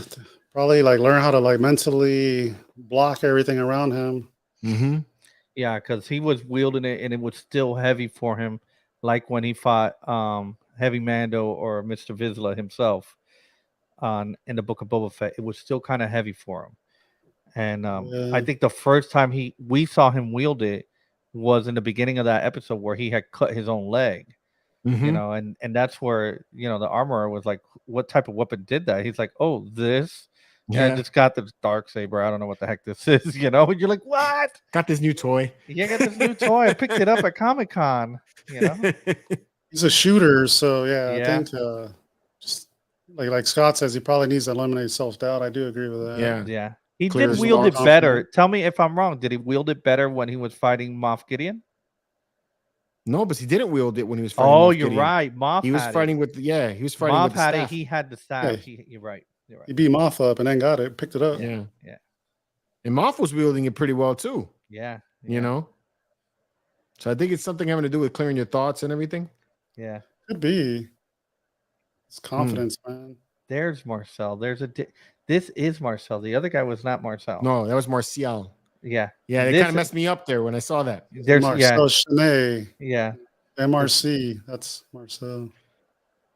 probably learn how to mentally block everything around him. Mm-hmm. Yeah, because he was wielding it and it was still heavy for him, like when he fought Heavy Mando or Mr. Vizsla himself in the Book of Boba Fett. It was still kind of heavy for him. And I think the first time we saw him wield it was in the beginning of that episode where he had cut his own leg. Mm-hmm. And that's where the armorer was like, what type of weapon did that? He's like, oh, this. Yeah, and it's got the Darksaber. I don't know what the heck this is, And you're like, what? Got this new toy. Yeah, got this new toy. I picked it up at Comic-Con. He's a shooter, so I think just like Scott says, he probably needs to eliminate self-doubt. I do agree with that. Yeah. He did wield it better. Tell me if I'm wrong. Did he wield it better when he was fighting Moff Gideon? No, but he didn't wield it when he was fighting. Oh, you're right. Moff. He was fighting with he was fighting Moff with the had staff. it. He had the staff. Yeah. You're right. He beat Moff up and then got it, picked it up. Yeah. And Moff was wielding it pretty well too. Yeah. You know. So I think it's something having to do with clearing your thoughts and everything. Yeah. Could be. It's confidence, man. There's Marcel. This is Marcel. The other guy was not Marcel. No, that was Marcial. Yeah. Yeah, they kind of messed me up there when I saw that. There's Marcel Chenet. Yeah. MRC. That's Marcel.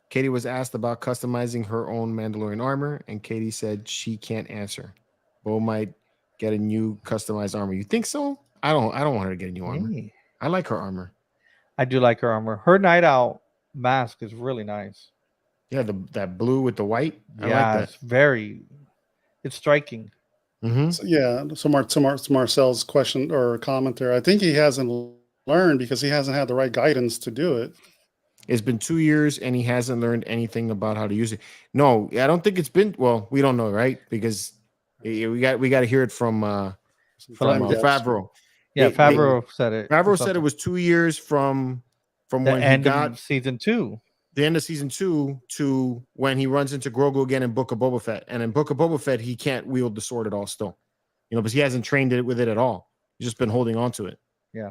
Katie was asked about customizing her own Mandalorian armor, and Katie said she can't answer. Bo might get a new customized armor. You think so? I don't want her to get a new armor. I like her armor. I do like her armor. Her Night Owl mask is really nice. Yeah, that blue with the white. I like that. It's striking. Mm-hmm. So Marcel's question or comment there. I think he hasn't learned because he hasn't had the right guidance to do it. It's been 2 years and he hasn't learned anything about how to use it. No, I don't think it's been. Well, we don't know, right? Because we got to hear it from Favreau. Yeah, Favreau said it. Favreau said it was 2 years from the when end he got of season 2. The end of season 2 to when he runs into Grogu again in Book of Boba Fett. And in Book of Boba Fett, he can't wield the sword at all still. Because he hasn't trained it with it at all. He's just been holding on to it. Yeah.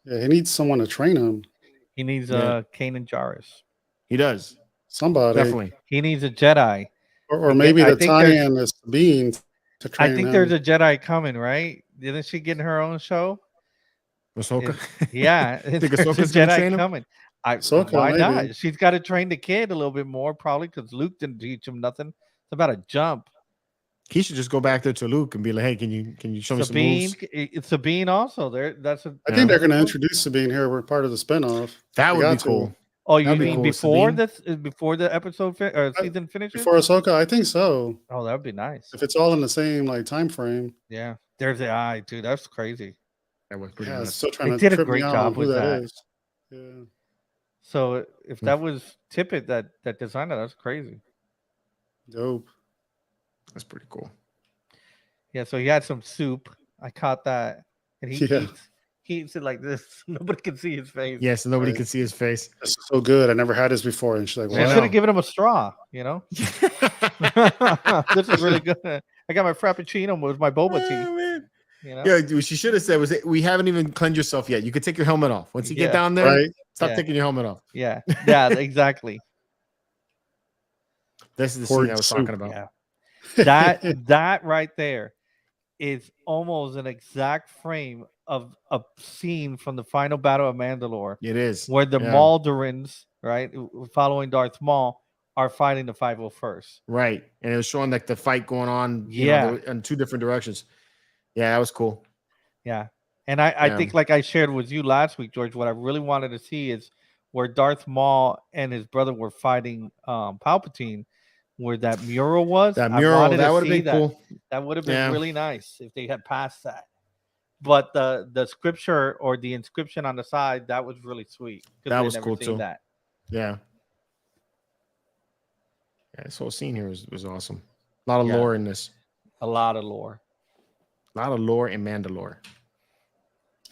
Yeah, he needs someone to train him. He needs Kanan Jarrus. He does. Somebody. Definitely. He needs a Jedi. Or maybe the tie-in is Sabine to train I think there's a Jedi coming, right? Didn't she get her own show? Ahsoka? Yeah. Think Ahsoka's going to train him? Coming. Ahsoka, why maybe. not? She's got to train the kid a little bit more, probably, because Luke didn't teach him nothing. It's about a jump. He should just go back there to Luke and be like, "Hey, can you show me some moves?" It's Sabine also. I think they're going to introduce Sabine here. We're part of the spinoff. That would be cool. Oh, you mean before the episode or season finishes? Before Ahsoka, I think so. Oh, that would be nice if it's all in the same time frame. Yeah, there's the eye, dude. That's crazy. That was pretty. Still trying they to did a great job with that. Is. Yeah. So if that was Tippett that designed it, that's crazy. Dope. That's pretty cool. Yeah, so he had some soup. I caught that, and he eats it like this. Nobody can see his face. Yes, nobody can see his face. That's so good. I never had this before, and she's like, "Wow." I should have given him a straw. This is really good. I got my frappuccino with my boba tea. Yeah, what she should have said was, "We haven't even cleansed yourself yet. You could take your helmet off. Once you get down there, stop taking your helmet off." Yeah, exactly. This is the scene I was talking about. Yeah. That right there is almost an exact frame of a scene from the final battle of Mandalore. It is where the Maldarins, right, following Darth Maul, are fighting the 501st. Right, and it was showing like the fight going on. In two different directions. Yeah, that was cool. Yeah. And I think, like I shared with you last week, George, what I really wanted to see is where Darth Maul and his brother were fighting Palpatine, where that mural was. That mural, that would have been cool. That would have been really nice if they had passed that. But the scripture or the inscription on the side, that was really sweet. That was cool too. That. Yeah. Yeah, this whole scene here was awesome. A lot of lore in this. A lot of lore. A lot of lore in Mandalore.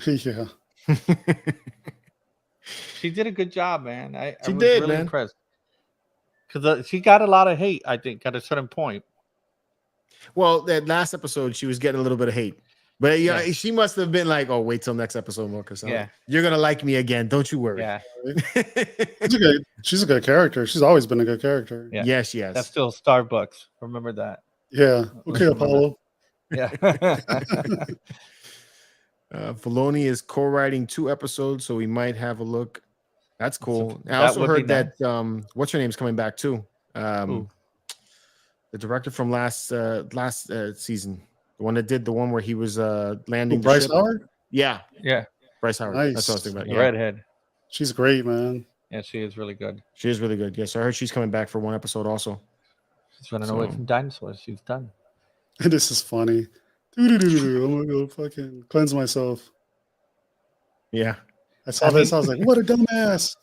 Yeah. She did a good job, man. I was did, really man. Impressed. Because she got a lot of hate, I think, at a certain point. Well, that last episode, she was getting a little bit of hate. But she must have been like, "Oh, wait till next episode, Marcus. You're gonna like me again. Don't you worry." Yeah. She's a good character. She's always been a good character. Yeah. Yes, she has. That's still Starbucks. Remember that. Yeah. Okay, Apollo. Yeah. Filoni is co-writing 2 episodes, so we might have a look. That's cool. I also heard that what's her name's coming back too. The director from last season, the one that did the one where he was landing. Bryce Howard. Yeah. Bryce Howard. Nice. That's what I was thinking about. The redhead. She's great, man. Yeah, she is really good. She is really good. Yes, I heard she's coming back for 1 episode also. She's running away from dinosaurs. She's done. This is funny. I'm gonna go fucking cleanse myself. Yeah. I saw this. I was like, "What a dumbass!"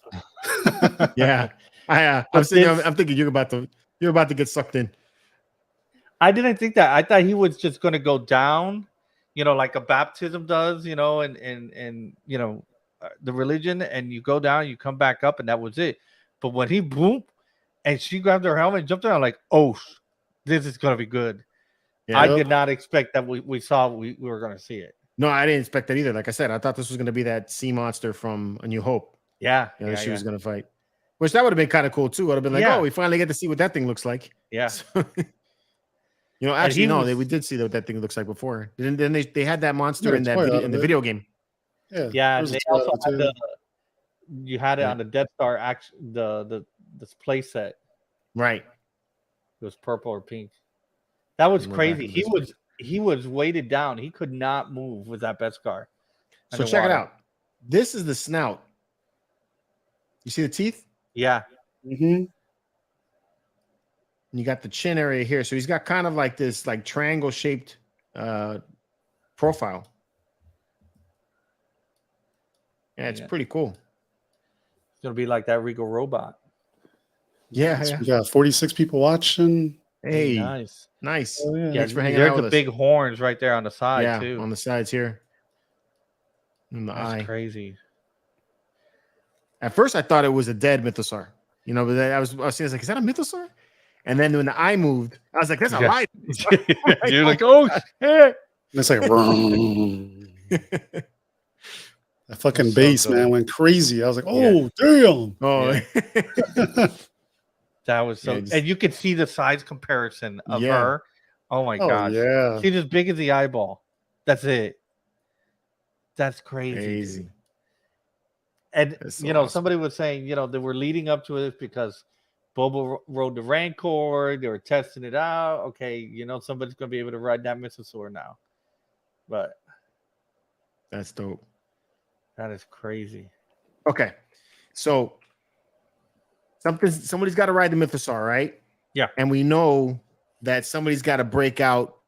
Yeah, I'm thinking you're about to get sucked in. I didn't think that. I thought he was just going to go down, like a baptism does, and the religion, and you go down, you come back up, and that was it. But when he boom, and she grabbed her helmet and jumped down, I'm like, oh, this is going to be good. Yeah. I did not expect that we were going to see it. No, I didn't expect that either. Like I said, I thought this was going to be that sea monster from A New Hope. Yeah. She was going to fight. Which that would have been kind of cool too. Would have been like, oh, we finally get to see what that thing looks like. Yeah. So, actually, no, we did see what that thing looks like before. Then they had that monster in the video game. Yeah. They also had you had it on the Death Star this play set. Right. It was purple or pink. That was crazy. He was weighted down. He could not move with that Beskar. So check it out. This is the snout. You see the teeth? Yeah. Mm-hmm. You got the chin area here. So he's got kind of like this like triangle shaped profile. Yeah, it's pretty cool. It's gonna be like that Regal robot. Yeah. So we got 46 people watching. Hey, nice. Oh, yeah. Thanks for hanging out with us. There's the big horns right there on the side too. On the sides here. In the eye. Crazy. At first, I thought it was a dead Mythosaur. But I was like, is that a Mythosaur? And then when the eye moved, I was like, that's a light. You're like, oh shit. It's like that fucking bass, man, went crazy. I was like, oh damn. Oh, that was so. And you could see the size comparison of her. Oh my gosh. Yeah. She's as big as the eyeball. That's it. That's crazy. And awesome. Somebody was saying, they were leading up to it because Boba rode the Rancor. They were testing it out. Okay, somebody's gonna be able to ride that Mythosaur now. But that's dope. That is crazy. Okay, so somebody's got to ride the Mythosaur, right? Yeah, and we know that somebody's got to break out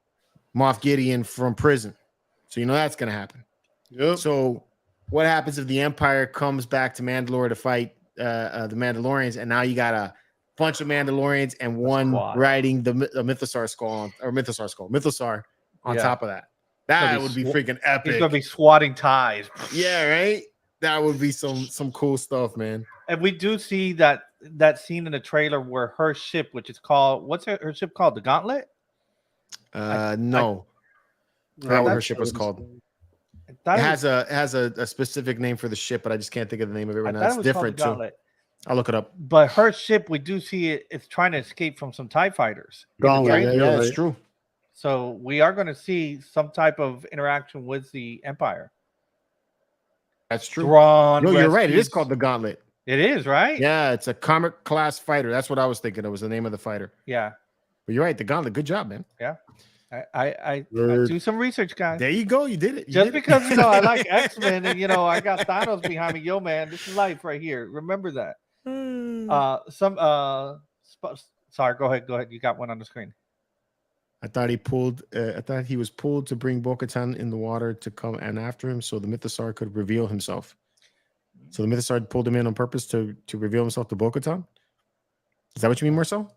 Moff Gideon from prison. So that's gonna happen. Yep. So what happens if the Empire comes back to Mandalore to fight the Mandalorians, and now you got a bunch of Mandalorians and one riding the Mythosaur skull Mythosaur on top of that? That would be freaking epic. He's gonna be swatting ties. Yeah, right. That would be some cool stuff, man. And we do see that scene in the trailer where her ship, which is called, what's her ship called? The Gauntlet? No. Not what her ship was called. It has a specific name for the ship, but I just can't think of the name of it right now. It's different too. I'll look it up. But her ship, we do see it's trying to escape from some TIE fighters. Gauntlet, yeah, that's true. So we are going to see some type of interaction with the Empire. That's true. You're right. It is called the Gauntlet. It is, right? Yeah, it's a comic class fighter. That's what I was thinking. It was the name of the fighter. Yeah. But you're right. The Gauntlet. Good job, man. Yeah. I do some research, guys. There you go. You did it. Because I like X-Men and I got Thanos behind me. Yo, man, this is life right here. Remember that. Sorry, go ahead. You got one on the screen. I thought he was pulled to bring Bo-Katan in the water to come and after him, so the Mythosaur could reveal himself. So the Mythosaur pulled him in on purpose to reveal himself to Bo-Katan. Is that what you mean, Marcel?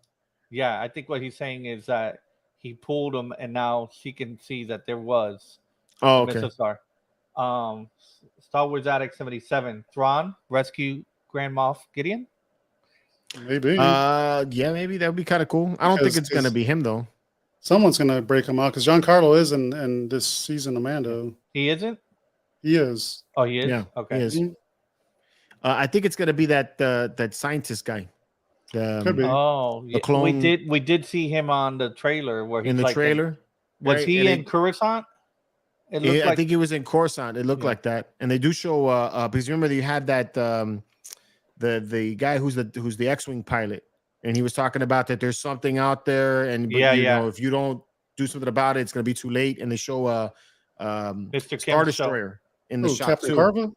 Yeah, I think what he's saying is that he pulled him, and now she can see that there was Mythosaur. Star Wars Addict 77. Thrawn rescue Grand Moff Gideon. Maybe. Yeah, maybe that would be kind of cool. I don't think it's gonna be him though. Someone's gonna break him out because Giancarlo is in this season of Mando. He isn't. He is. Oh, he is. Yeah. Okay. He is. I think it's gonna be that scientist guy. Could be. Oh, yeah. Clone. We did see him on the trailer where he's in the trailer. Was he in Coruscant? I think he was in Coruscant. It looked like that, and they do show. Because remember you had that the guy who's the X-wing pilot, and he was talking about that there's something out there, and if you don't do something about it, it's gonna be too late. And they show Mr. Star Destroyer in the shop Captain too. Carva?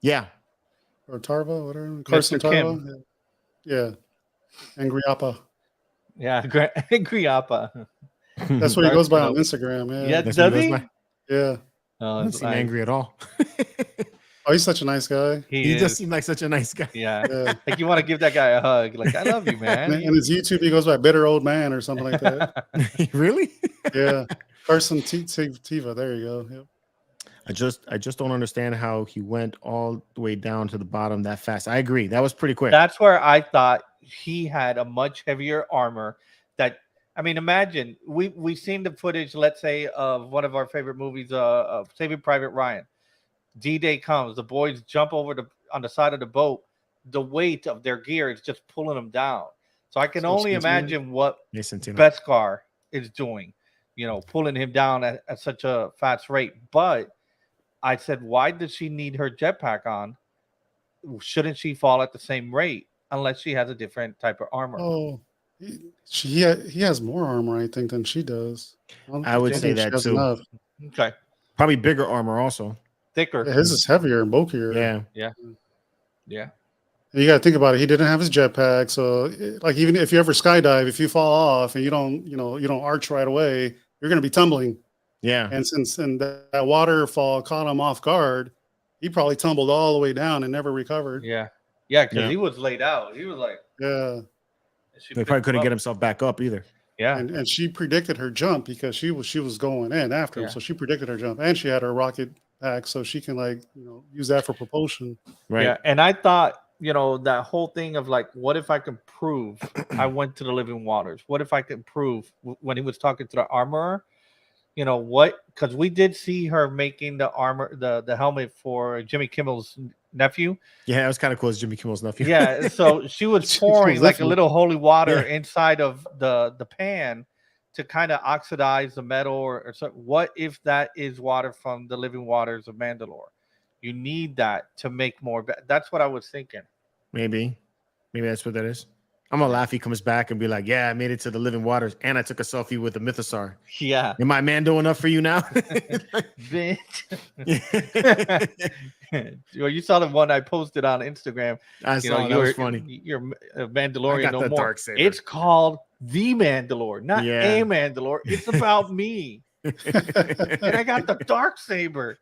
Yeah, or Tarva, whatever. Carson Tarva. Yeah. Angry Appa. Yeah, Angry Appa. That's what he goes by on Instagram. Yeah, does he? Yeah. I don't seem angry at all. Oh, he's such a nice guy. He does seem like such a nice guy. Yeah. Like you want to give that guy a hug. Like, I love you, man. And his YouTube, he goes by Bitter Old Man or something like that. Really? Yeah. Carson Tiva. There you go. Yep. I just don't understand how he went all the way down to the bottom that fast. I agree. That was pretty quick. That's where I thought he had a much heavier armor. I mean, imagine we've seen the footage, let's say, of one of our favorite movies, of Saving Private Ryan. D-Day comes, the boys jump over on the side of the boat. The weight of their gear is just pulling them down. So I can only imagine what Beskar is doing, pulling him down at such a fast rate. But I said, why does she need her jetpack on? Shouldn't she fall at the same rate unless she has a different type of armor? Oh, he has more armor, I think, than she does. I would say that too. Enough. Okay. Probably bigger armor also. Thicker. Yeah, his is heavier and bulkier. Yeah. You got to think about it. He didn't have his jetpack, so like even if you ever skydive, if you fall off and you don't arch right away, you're going to be tumbling. Yeah. And since that waterfall caught him off guard, he probably tumbled all the way down and never recovered. Yeah, because he was laid out. He was like, He probably couldn't get himself back up either. Yeah, and she predicted her jump because she was going in after him, so she predicted her jump, and she had her rocket pack, so she can use that for propulsion. Right. Yeah, and I thought that whole thing of like, what if I can prove I went to the living waters? What if I can prove when he was talking to the armorer? Because we did see her making the armor, the helmet for Jimmy Kimmel's nephew. Yeah, it was kind of cool as Jimmy Kimmel's nephew. Yeah, so she was pouring like a little holy water inside of the pan to kind of oxidize the metal or so. What if that is water from the living waters of Mandalore? You need that to make more. That's what I was thinking. Maybe that's what that is. I'm gonna laugh. He comes back and be like, "Yeah, I made it to the living waters, and I took a selfie with a Mythosaur." Yeah. Am I Mando enough for you now, bitch? You saw the one I posted on Instagram. I saw that was funny. You're a Mandalorian no more. Darksaber. It's called the Mandalore, not a Mandalore. It's about me, and I got the Darksaber.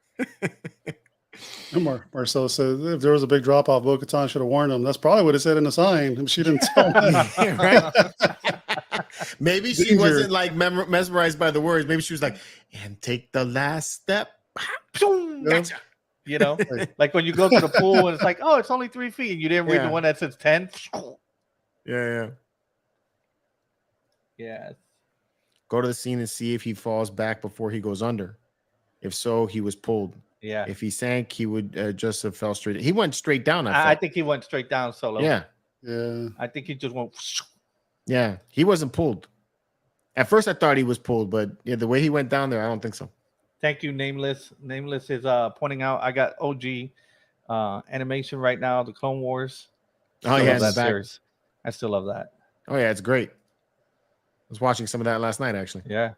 Marcel said if there was a big drop off, Bo-Katan should have warned him. That's probably what it said in the sign. She didn't tell him. Right? Maybe she wasn't like mesmerized by the words. Maybe she was like, "And take the last step." Gotcha. Like when you go to the pool and it's like, oh, it's only 3 feet, and you didn't read the one that says 10. Yeah. Go to the scene and see if he falls back before he goes under. If so, he was pulled. Yeah. If he sank, he would just have fell straight. He went straight down. I think he went straight down solo. Yeah. I think he just went. Yeah. He wasn't pulled. At first, I thought he was pulled, but the way he went down there, I don't think so. Thank you, Nameless. Nameless is pointing out I got OG animation right now, the Clone Wars. That series. I still love that. Oh yeah, it's great. I was watching some of that last night, actually. Yeah.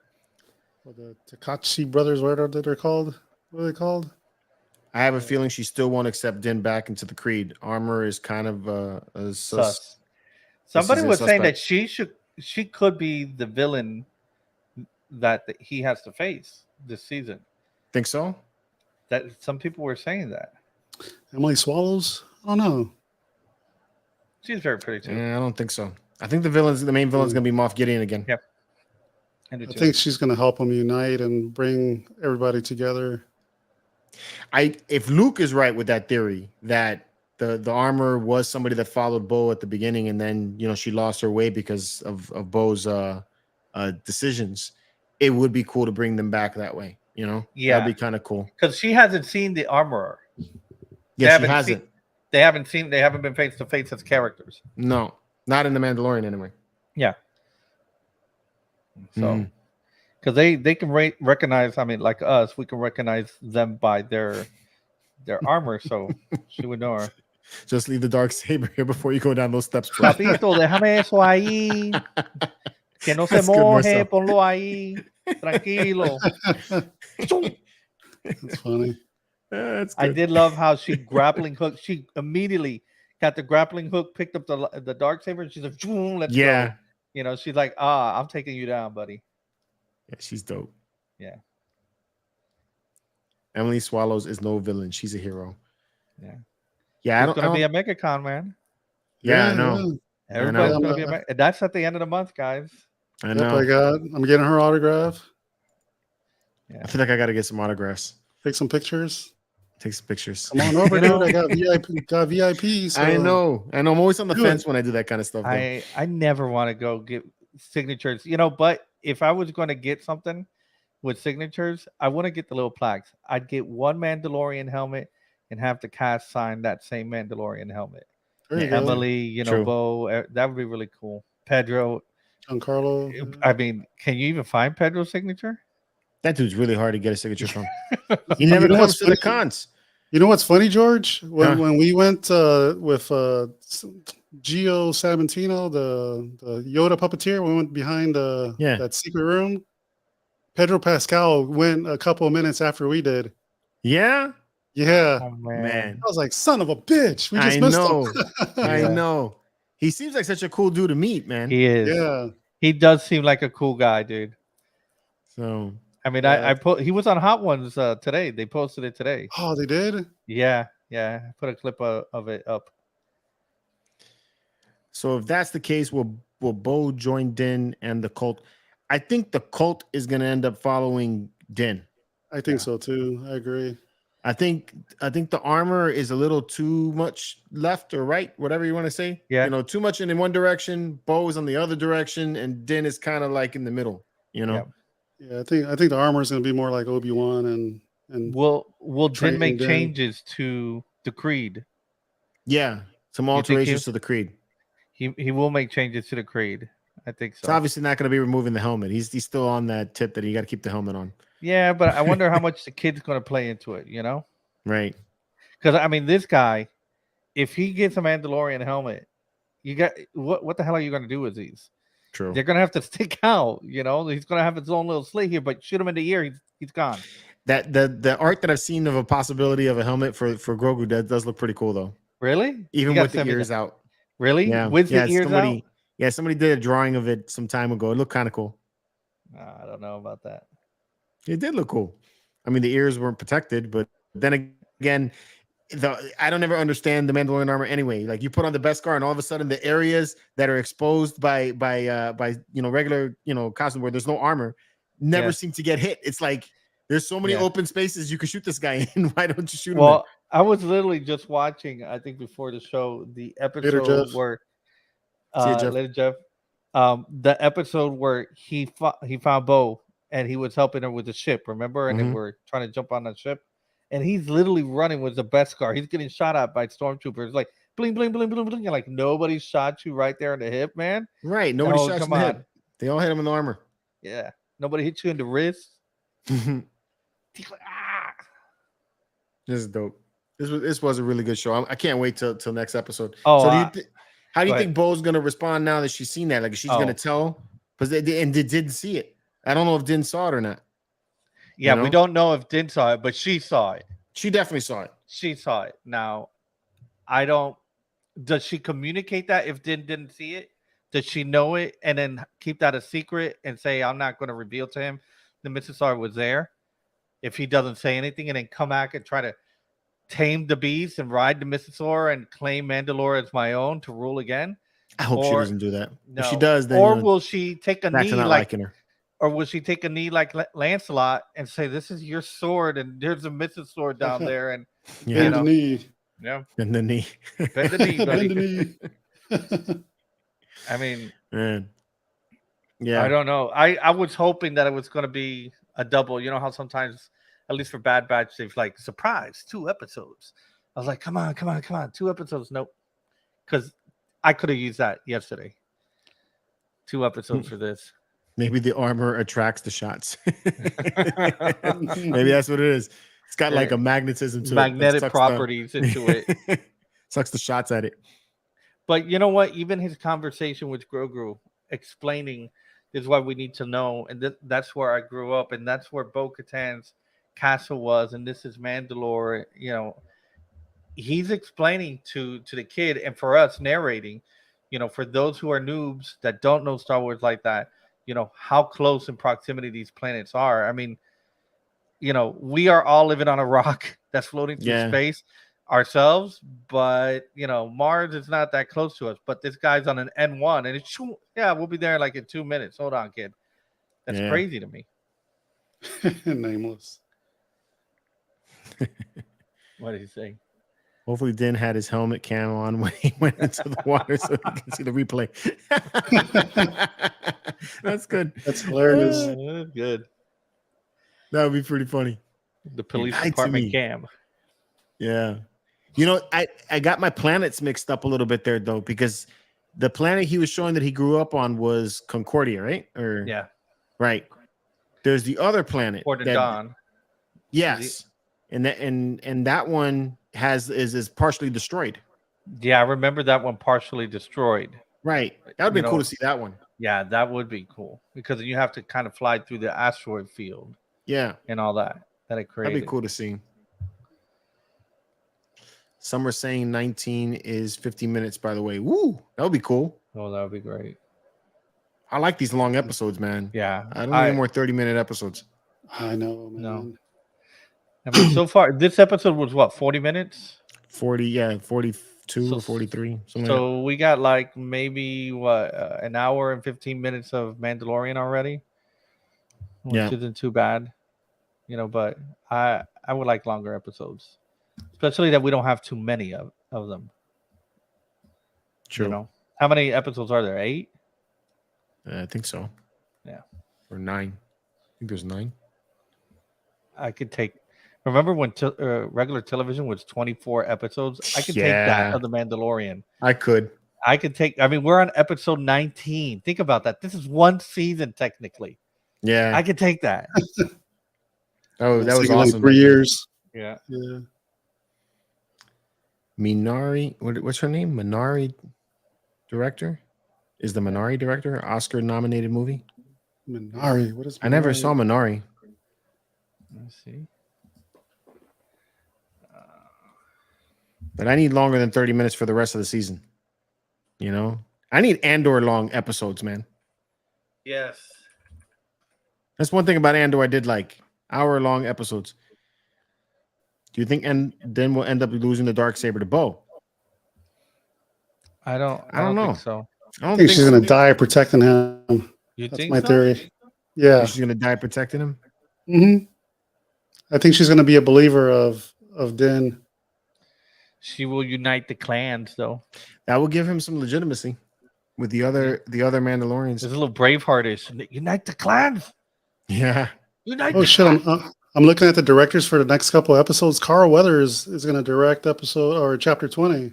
Well, the Takashi brothers, what are they called? What are they called? I have a feeling she still won't accept Din back into the Creed. Armor is kind of sus. Somebody was saying that she could be the villain that he has to face this season. Think so? That some people were saying that. Emily Swallows? I don't know. She's very pretty too. Yeah, I don't think so. I think the main villain's gonna be Moff Gideon again. Yep. I think she's gonna help them unite and bring everybody together. If Luke is right with that theory that the armor was somebody that followed Bo at the beginning, and then she lost her way because of Bo's decisions, it would be cool to bring them back that way. That'd be kind of cool. Because she hasn't seen the armorer. Yeah, she hasn't. They haven't been face to face as characters. No, not in the Mandalorian anyway. Yeah. So, because they can recognize. I mean, like us, we can recognize them by their armor. So she would know her. Just leave the Darksaber here before you go down those steps. Papito, déjame eso ahí. Que no se moje, ponlo ahí. Tranquilo. That's funny. I did love how she grappling hook. She immediately got the grappling hook, picked up the Darksaber, and she's like, "Let's go." She's like, "I'm taking you down, buddy." Yeah, she's dope. Yeah. Emily Swallows is no villain. She's a hero. Yeah, it's gonna be a MegaCon, man. Yeah, I know. Everybody's gonna be and that's at the end of the month, guys. I know. I'm getting her autograph. I feel like I gotta get some autographs. Take some pictures. Come on over, dude. I got VIP. So I know. I'm always on the fence when I do that kind of stuff. I never want to go get signatures, but if I was going to get something with signatures, I wouldn't get the little plaques. I'd get one Mandalorian helmet and have the cast sign that same Mandalorian helmet. Emily, Bo, that would be really cool. Pedro, Giancarlo. I mean, can you even find Pedro's signature? That dude's really hard to get a signature from. He never comes to the cons. You know what's funny, George? When we went with Gio Sabantino, the Yoda puppeteer, we went behind that secret room. Pedro Pascal went a couple of minutes after we did. Yeah? Yeah. Oh, man. I was like, son of a bitch. We just missed him. I know. He seems like such a cool dude to meet, man. He is. Yeah. He does seem like a cool guy, dude. So, I mean, he was on Hot Ones today. They posted it today. Oh, they did? Yeah. I put a clip of it up. So if that's the case, will Bo join Din and the cult? I think the cult is going to end up following Din. I think so too. I agree. I think the armor is a little too much left or right, whatever you want to say. Yeah. Too much in one direction, Bo is on the other direction, and Din is kind of like in the middle. Yeah, I think the armor is going to be more like Obi-Wan and will Din make changes to the creed? Yeah, some alterations to the creed. He will make changes to the creed. I think so. It's obviously not going to be removing the helmet. He's still on that tip that you got to keep the helmet on. Yeah, but I wonder how much the kid's going to play into it, Right. Because, I mean, this guy, if he gets a Mandalorian helmet, you got what the hell are you going to do with these? True. They're going to have to stick out, He's going to have his own little slit here, but shoot him in the ear, he's gone. That the art that I've seen of a possibility of a helmet for Grogu does look pretty cool, though. Really? Even with the ears out. Really? Yeah. With the ears out? Yeah, somebody did a drawing of it some time ago. It looked kind of cool. I don't know about that. It did look cool. I mean, the ears weren't protected, but then again, I don't ever understand the Mandalorian armor anyway. Like you put on the Beskar, and all of a sudden, the areas that are exposed by regular costume where there's no armor never seem to get hit. It's like there's so many open spaces you can shoot this guy in. Why don't you shoot him? Well, I was literally just watching, I think before the show, the episode where later, Jeff. The episode where he found Bo and he was helping her with the ship, remember? And they were trying to jump on the ship. And he's literally running with the Beskar. He's getting shot at by stormtroopers. Like bling, bling, bling, bling, bling. And like nobody shot you right there in the hip, man. Right. Nobody shot you in the hip. They all hit him in the armor. Yeah. Nobody hit you in the wrist. This is dope. This was a really good show. I can't wait till next episode. Oh, so how do you think Bo's gonna respond now that she's seen that? Like she's gonna tell, because they didn't see it. I don't know if Din saw it or not. Yeah, we don't know if Din saw it, but she saw it. She definitely saw it. She saw it. Now, I don't. Does she communicate that if Din didn't see it? Does she know it and then keep that a secret and say, "I'm not going to reveal to him the Mythosaur was there"? If he doesn't say anything, and then come back and try to tame the beast and ride the Mythosaur and claim Mandalore as my own to rule again? I hope she doesn't do that. No. If she does, then will she take a knee like her? Or will she take a knee like Lancelot and say, "This is your sword, and there's a Mythosaur down there"? And bend the knee. Yeah, bend the knee. Bend the knee, buddy. Bend the knee. I mean, man. Yeah, I don't know. I was hoping that it was going to be a double. You know how sometimes, at least for Bad Batch, they've like surprise 2 episodes. I was like, come on, 2 episodes. Nope, because I could have used that yesterday. 2 episodes for this. Maybe the armor attracts the shots. Maybe that's what it is. It's got like a magnetism to magnetic properties into it. Sucks the shots at it. But you know what? Even his conversation with Grogu explaining is what we need to know. And that's where I grew up. And that's where Bo-Katan's castle was. And this is Mandalore. He's explaining to the kid and for us narrating, for those who are noobs that don't know Star Wars like that, how close in proximity these planets are. I mean, we are all living on a rock that's floating through space. ourselves, but Mars is not that close to us. But this guy's on an N1, and it's we'll be there like in 2 minutes. Hold on, kid. That's crazy to me. Nameless. What did he say? Hopefully, Din had his helmet cam on when he went into the water, so he can see the replay. That's good. That's hilarious. Good. That would be pretty funny. The police department cam. Yeah. I got my planets mixed up a little bit there, though, because the planet he was showing that he grew up on was Concordia, right? Yeah. Right. There's the other planet. Port of Dawn. Yes. And that one is partially destroyed. Yeah, I remember that one partially destroyed. Right. That would be cool to see that one. Yeah, that would be cool because you have to kind of fly through the asteroid field. Yeah. And all that it created. That'd be cool to see. Some are saying 19 is 50 minutes, by the way. Woo! That would be cool. Oh, that would be great. I like these long episodes, man. Yeah. I don't need more 30-minute episodes. I know, man. No. I mean, so far, this episode was what, 40 minutes? 42 or 43. So we got like maybe an hour and 15 minutes of Mandalorian already, which isn't too bad, but I would like longer episodes, especially that we don't have too many of them. True. How many episodes are there? 8? I think so. Yeah. Or 9. I think there's 9. I could take. Remember when regular television was 24 episodes? I could take that of The Mandalorian. I could take. I mean, we're on episode 19. Think about that. This is one season technically. Yeah. I could take that. Oh, that was awesome. Like 3 years. Yeah. Minari, what's her name? Minari director? Is the Minari director Oscar-nominated movie? Minari. What is Minari? I never saw Minari. Let's see. But I need longer than 30 minutes for the rest of the season. I need Andor long episodes, man. Yes. That's one thing about Andor I did like. Hour-long episodes. Do you think then we'll end up losing the Darksaber to Bo? I don't know. Think so. I think she's going to die protecting him. That's my theory. Yeah. She's going to die protecting him? Mm-hmm. I think she's going to be a believer of Din. She will unite the clans, though. That will give him some legitimacy with the other Mandalorians. There's a little Braveheart-ish. Unite the clans. Yeah. Unite the clans. I'm looking at the directors for the next couple of episodes. Carl Weathers is going to direct episode or chapter 20.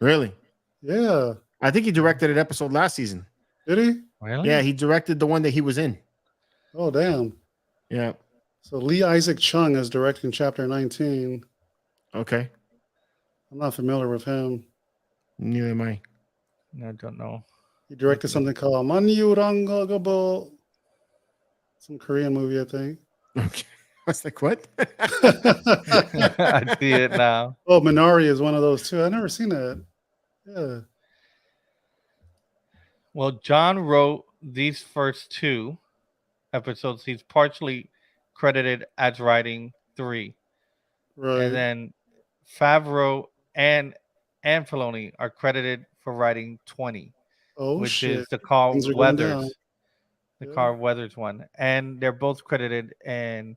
Really? Yeah. I think he directed an episode last season. Did he? Really? Yeah, he directed the one that he was in. Oh, damn. Yeah. So Lee Isaac Chung is directing chapter 19. Okay. I'm not familiar with him. Neither am I. I don't know. He directed something called Manyurangagabo. Some Korean movie, I think. Okay. I was like, what? I see it now. Oh, Minari is one of those too. I've never seen that. Yeah. Well, John wrote these first 2 episodes. He's partially credited as writing 3. Right. And then Favreau and Filoni are credited for writing 20. Oh, which shit. is the Carl Weathers. The Yeah. Carl Weathers one. And they're both credited in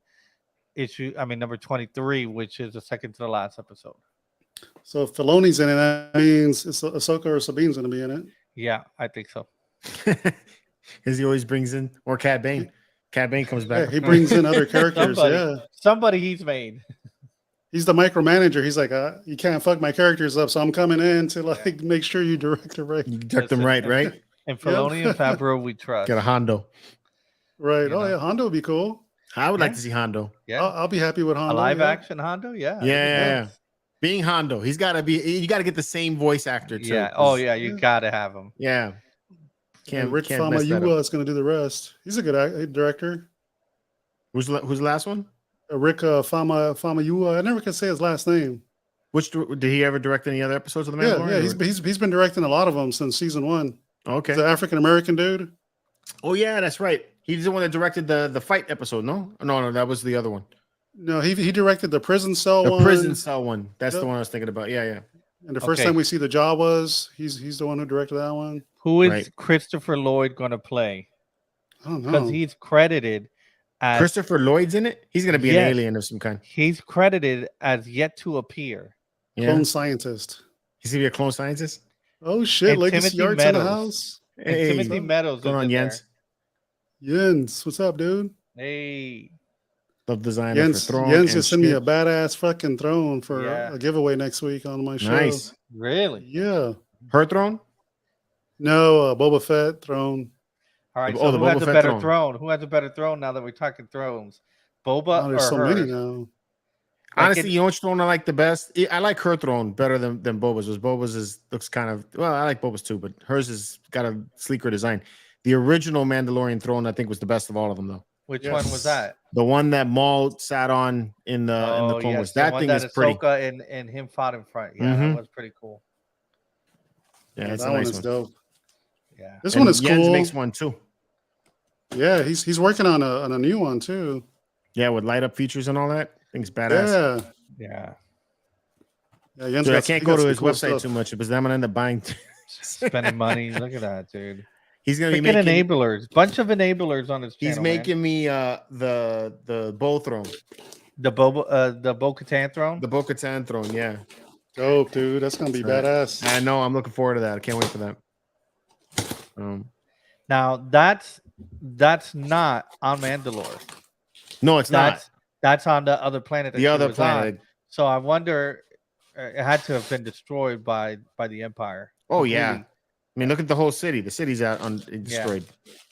number 23, which is the second to the last episode. So if Filoni's in it, that means Ahsoka or Sabine's going to be in it. Yeah, I think so. Because he always brings in, or Cad Bane. Cad Bane comes back. Yeah, he brings in other characters. Somebody he's made. He's the micromanager. He's like, you can't fuck my characters up, so I'm coming in to make sure you direct it right. You direct them right? And Filoni and Favreau, we trust. Get a Hondo. Right. Yeah, Hondo would be cool. I would like to see Hondo. Yeah, I'll be happy with Hondo. A live action Hondo, yeah. Yeah. Being Hondo, he's got to be. You got to get the same voice actor too. Yeah. Oh yeah, you got to have him. Yeah. Rick Famuyiwa is going to do the rest. He's a good director. Who's the last one? Rick Famuyiwa. I never can say his last name. Did he ever direct any other episodes of The Mandalorian? Yeah. He's been directing a lot of them since season 1. Okay. He's an African American dude. Oh yeah, that's right. He's the one that directed the fight episode. No, that was the other one. No, he directed the prison cell The one. prison cell one. That's the one I was thinking about. Yeah. And the first time we see the Jawas, he's the one who directed that one. Who is Christopher Lloyd going to play? I don't know. Because he's credited as Christopher Lloyd's in it. He's going to be an alien of some kind. He's credited as yet to appear. Clone scientist. He's going to be a clone scientist. Oh shit! And Legacy Arts in the house. Hey, Timothy Meadows. Going on, Jens. Jens, what's up, dude? Hey. Love design. Jens just sent me a badass fucking throne for a giveaway next week on my show. Nice. Really? Yeah. Her throne? No, Boba Fett throne. All right. So who has a better throne? Who has a better throne now that we're talking thrones? Boba there's or so hers? many now. Honestly, you know which throne I like the best? I like her throne better than Boba's. Boba's looks kind of, well, I like Boba's too, but hers has got a sleeker design. The original Mandalorian throne, I think, was the best of all of them, though. Which one was that? The one that Maul sat on in the Clone Wars. That thing is pretty. Ahsoka and him fought in front. Yeah, that was pretty cool. Yeah, that one is dope. Yeah, this one is cool. Jens makes one too. Yeah, he's working on a new one too. Yeah, with light up features and all that. Thing's badass. Yeah. Dude, I can't go to his website too much because I'm gonna end up buying. Spending money. Look at that, dude. He's gonna be making enablers. Bunch of enablers on his channel. He's making me the Bo throne. The Bo-Katan throne? The Bo-Katan throne, yeah. Dope, dude. That's gonna be badass. I know, I'm looking forward to that. I can't wait for that. Now that's not on Mandalore. No, it's not. That's on the other planet. The other planet. On. So I wonder, it had to have been destroyed by the Empire. Oh yeah. I mean, look at the whole city. The city's out destroyed.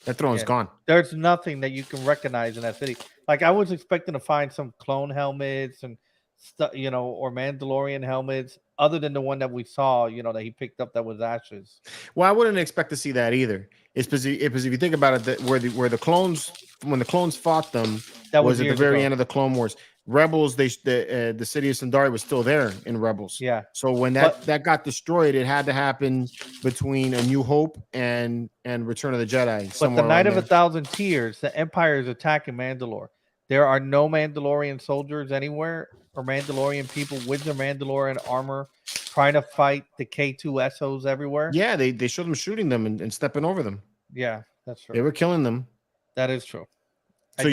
That throne's gone. There's nothing that you can recognize in that city. Like I was expecting to find some clone helmets and stuff, or Mandalorian helmets, other than the one that we saw, that he picked up that was ashes. Well, I wouldn't expect to see that either. It's because if you think about it, when the clones fought them, that was at the very end of the Clone Wars. Rebels, the city of Sundari was still there in Rebels. Yeah. So when that got destroyed, it had to happen between A New Hope and Return of the Jedi. But the Night of 1,000 Tears, the Empire is attacking Mandalore. There are no Mandalorian soldiers anywhere or Mandalorian people with their Mandalorian armor trying to fight the K2SOs everywhere. Yeah, they showed them shooting them and stepping over them. Yeah, that's true. They were killing them. That is true. So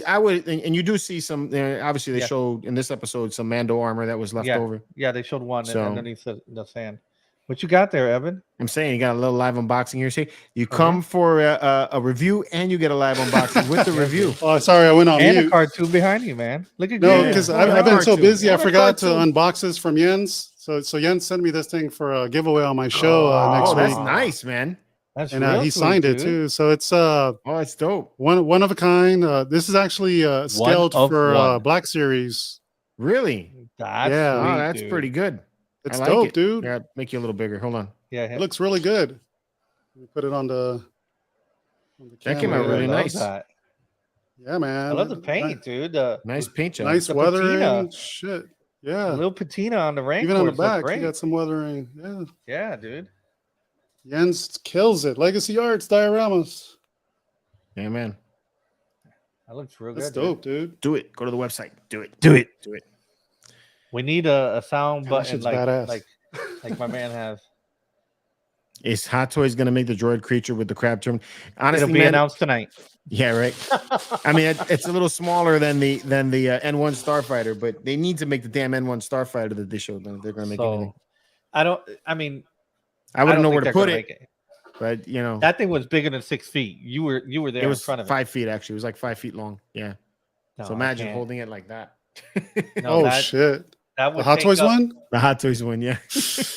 I would, and you do see some. Obviously, they showed in this episode some Mando armor that was left over. Yeah, they showed one underneath the sand. What you got there, Evan? I'm saying you got a little live unboxing here. See, you come for a review and you get a live unboxing with the review. Oh, sorry, I went on mute. And a cartoon behind you, man. Look at because I've been so busy, I forgot to unbox this from Jens. So Jens sent me this thing for a giveaway on my show next week. That's nice, man. And he signed it too, so it's it's dope. One of a kind. This is actually scaled for Black Series. Really? That's sweet, pretty good. It's dope, dude. Yeah, make you a little bigger. Hold on. Yeah, it looks really good. We put it on the that came out really nice. That. Yeah, man. I love the paint, dude. Nice paint job. Nice weathering. Shit. Yeah. A little patina on the rank. Even on the back, you got some weathering. Yeah. Yeah, dude. Jens kills it. Legacy Arts dioramas. Yeah, man. That looks real That's good. That's dope, dude. Do it. Go to the website. Do it. Do it. Do it. We need a sound button like my man has. Is Hot Toys going to make the droid creature with the crab term? Honestly, it'll be announced tonight. Yeah, right. I mean, it's a little smaller than the N1 Starfighter, but they need to make the damn N1 Starfighter that they showed them. They're going to make anything. I wouldn't know where to put it. But that thing was bigger than 6 feet. You were there in front of it. 5 feet actually. It was like 5 feet long. Yeah. No, so imagine holding it like that. No, shit. That would the Hot Toys one? The Hot Toys one, yeah.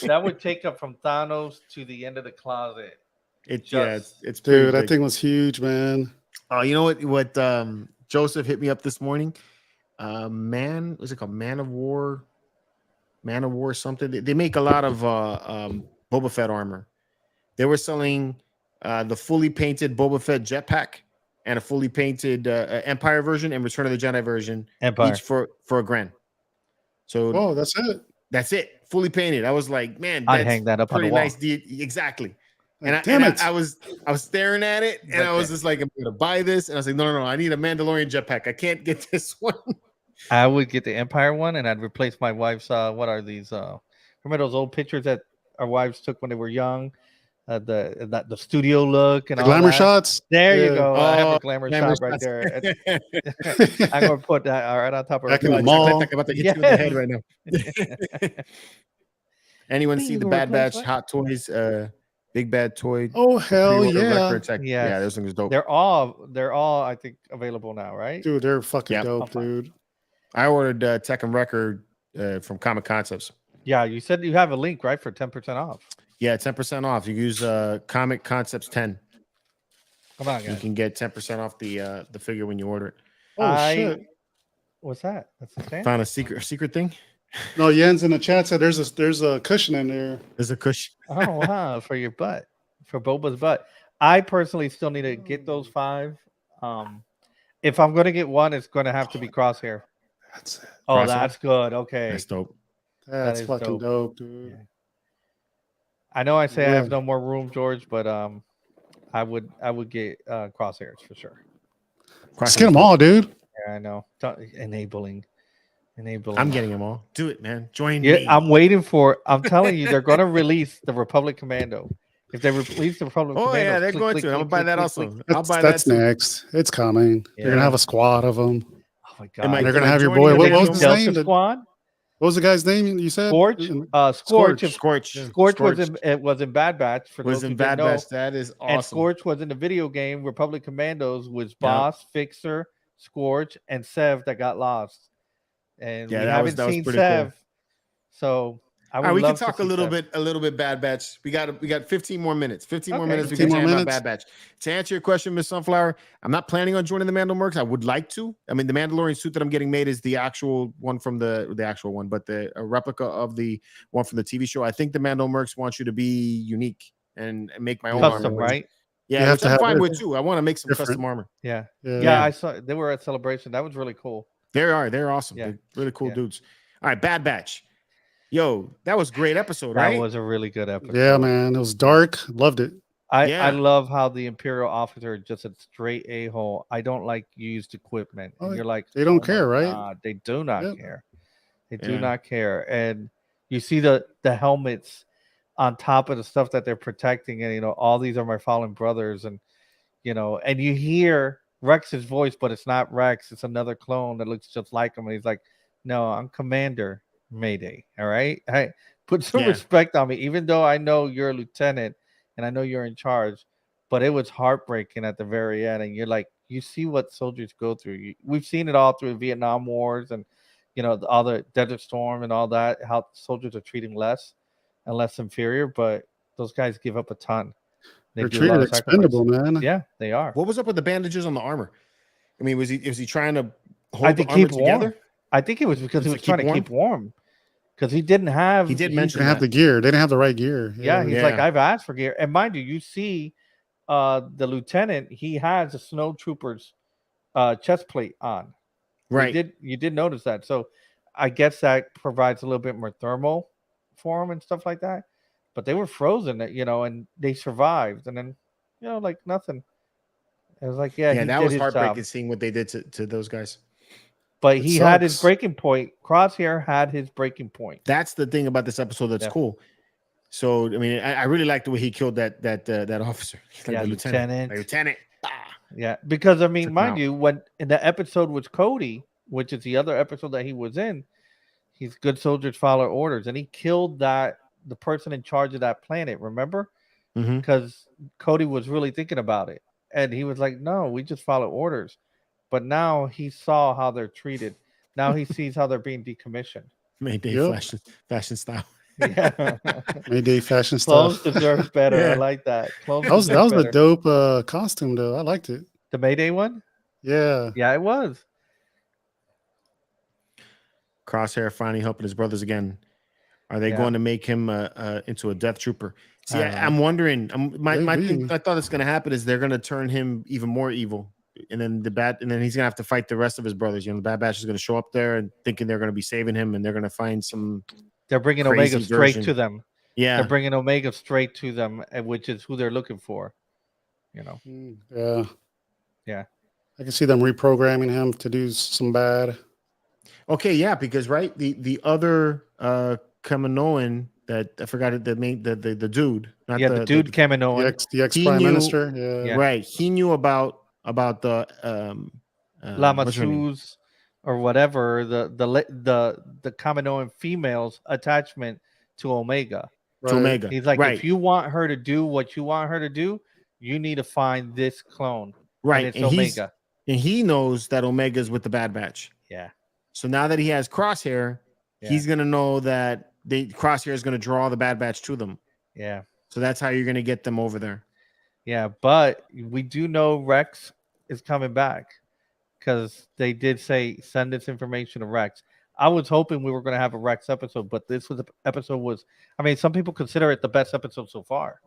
That would take up from Thanos to the end of the closet. It's dude, that thing was huge, man. Oh, you know what Joseph hit me up this morning? What's it called? Man of War something. They make a lot of Boba Fett armor. They were selling the fully painted Boba Fett jetpack and a fully painted Empire version and Return of the Jedi version, each for $1,000. So that's it, fully painted. I was like, man, I'd hang that up pretty on the wall. Nice. Exactly. And I was staring at it, and I was just like, I'm gonna buy this. And I was like, no, I need a Mandalorian jetpack. I can't get this one. I would get the Empire one, and I'd replace my wife's. What are these? Remember those old pictures that our wives took when they were young? The studio look and The all glamour that. shots. There you Yeah. go. I have a Oh, glamour glamour shot right shots. there. I'm gonna put that right on top of Back in the her. mall. I'm about to hit you in the head right now. Anyone see the Bad Batch Hot Toys? Big Bad Toy. Oh hell pre-order yeah, record tech. Yes. Yeah, those things are dope. They're all I think available now, right? dude, they're fucking Yep. dope, dude. I ordered Tech and Record from Comic Concepts. Yeah, you said you have a link, right, for 10% off. Yeah, 10% off. You use Comic Concepts 10. Come on, You guys. can get 10% off the figure when you order it. Oh shit. What's that? That's the stand? Found a secret thing. No, Jens in the chat said there's a cushion in there. There's a cushion. Oh wow, for your butt, for Boba's butt. I personally still need to get those 5. If I'm gonna get one, it's gonna have to be Crosshair. That's it. Oh, Crosshair? that's good. Okay, That's dope. That's is fucking dope. dope, dude. Yeah. I know I say I have Yeah. no more room, George, but I would get Crosshairs for sure. Just get them all, dude. Yeah, I know. Enabling. I'm getting them all. Do it, man. Join Yeah, me. I'm waiting for. I'm telling you, they're going to release the Republic Commando. If they release the Republic Commando, yeah, they're going to. I'm gonna buy that also. I'll buy That's that too. next. It's coming. Yeah. You're gonna have a squad of them. Oh my Am god! They're gonna am have your joining boy. the What Navy was on his that? name? Delta Squad. What was the guy's name you said? Scorch. Scorch. Scorch was in Bad Batch. For was those in who Bad didn't know. Batch. That is And awesome. Scorch was in the video game. Republic Commandos was Boss, Fixer, Scorch, and Sev that got lost. And Yeah, we that was haven't seen pretty Sev. cool. So I All would right, we love can talk to a see little bit Bad Batch. We got 15 more minutes. 15 more Okay. minutes. We 15 can more chat about minutes? Bad Batch. To answer your question, Miss Sunflower, I'm not planning on joining the Mandalorians. I would like to. I mean, the Mandalorian suit that I'm getting made is the actual one from the actual one, but a replica of the one from the TV show. I think the Mandalorians want you to be unique and make my own custom, armor. right? Yeah, You have which to I'm have fine it with too. I want to make some different. custom armor. Yeah. Yeah. I saw they were at Celebration. That was really cool. They're awesome. Yeah. They're really cool Yeah. dudes. All right, Bad Batch. Yo, that was a great episode, That right? was a really good episode. Yeah, man. It was dark. Loved it. I love how the Imperial officer just a straight a-hole. I don't like used equipment. And Oh, you're like, they don't "Oh my care, right?" God, they do not Yep. care. They do Yeah. not care. And you see the helmets on top of the stuff that they're protecting, and all these are my fallen brothers, and and you hear Rex's voice, but it's not Rex, it's another clone that looks just like him, and he's like, "No, I'm Commander Mayday. All right. Hey, put some respect on me, even though I know you're a lieutenant and I know you're in charge." But it was heartbreaking at the very end, and you're like, you see what soldiers go through. We've seen it all through the Vietnam Wars, and all the Desert Storm and all that. How soldiers are treating less and less inferior, but those guys give up a ton. They're treated expendable, man. Yeah, they are. What was up with the bandages on the armor? I mean, was he trying to hold I think the armor keep warm. together? I think it was because he was trying to keep warm. Because he didn't have. He did They mention didn't have the gear. They didn't have the right gear. Yeah, he's like, I've asked for gear, and mind you, you see, the lieutenant, he has a snow trooper's chest plate on. Right. You did notice that. So I guess that provides a little bit more thermal for him and stuff like that. But they were frozen, and they survived, and then like nothing. It was like, yeah, that was heartbreaking job. seeing what they did to those guys. But he had his breaking point. Crosshair had his breaking point. That's the thing about this episode that's cool. So I mean, I really like the way he killed that officer. Like the lieutenant. Lieutenant. Yeah, because I mean, mind you, when in the episode with Cody, which is the other episode that he was in, he's good soldiers follow orders, and he killed the person in charge of that planet. Remember? Because Cody was really thinking about it, and he was like, "No, we just follow orders." But now he saw how they're treated. Now he sees how they're being decommissioned. Mayday fashion style. Yeah, Mayday fashion Clones stuff. deserve better. I like that. That was a dope costume though. I liked it. The Mayday one. Yeah, it was. Crosshair finally helping his brothers again. Are they going to make him into a death trooper? See, I'm wondering. My thing I thought that's going to happen is they're going to turn him even more evil, and then he's going to have to fight the rest of his brothers. The Bad Batch is going to show up there and thinking they're going to be saving him, and they're going to find some. They're bringing Omega straight to them. Yeah, they're bringing Omega straight to them, which is who they're looking for. Yeah. Yeah. I can see them reprogramming him to do some bad. Okay, yeah, because the other Kaminoan that I forgot it, the dude, not the dude Kaminoan. The ex prime minister. Yeah. Right. He knew about the Lamasus or whatever the Kaminoan female's attachment to Omega. To Omega. He's like, if you want her to do what you want her to do, you need to find this clone. Right. And it's Omega. And he knows that Omega's with the Bad Batch. Yeah. So now that he has Crosshair, he's gonna know that Crosshair is gonna draw the Bad Batch to them. Yeah. So that's how you're gonna get them over there. Yeah, but we do know Rex is coming back because they did say send this information to Rex. I was hoping we were going to have a Rex episode, but this episode was. I mean, some people consider it the best episode so far.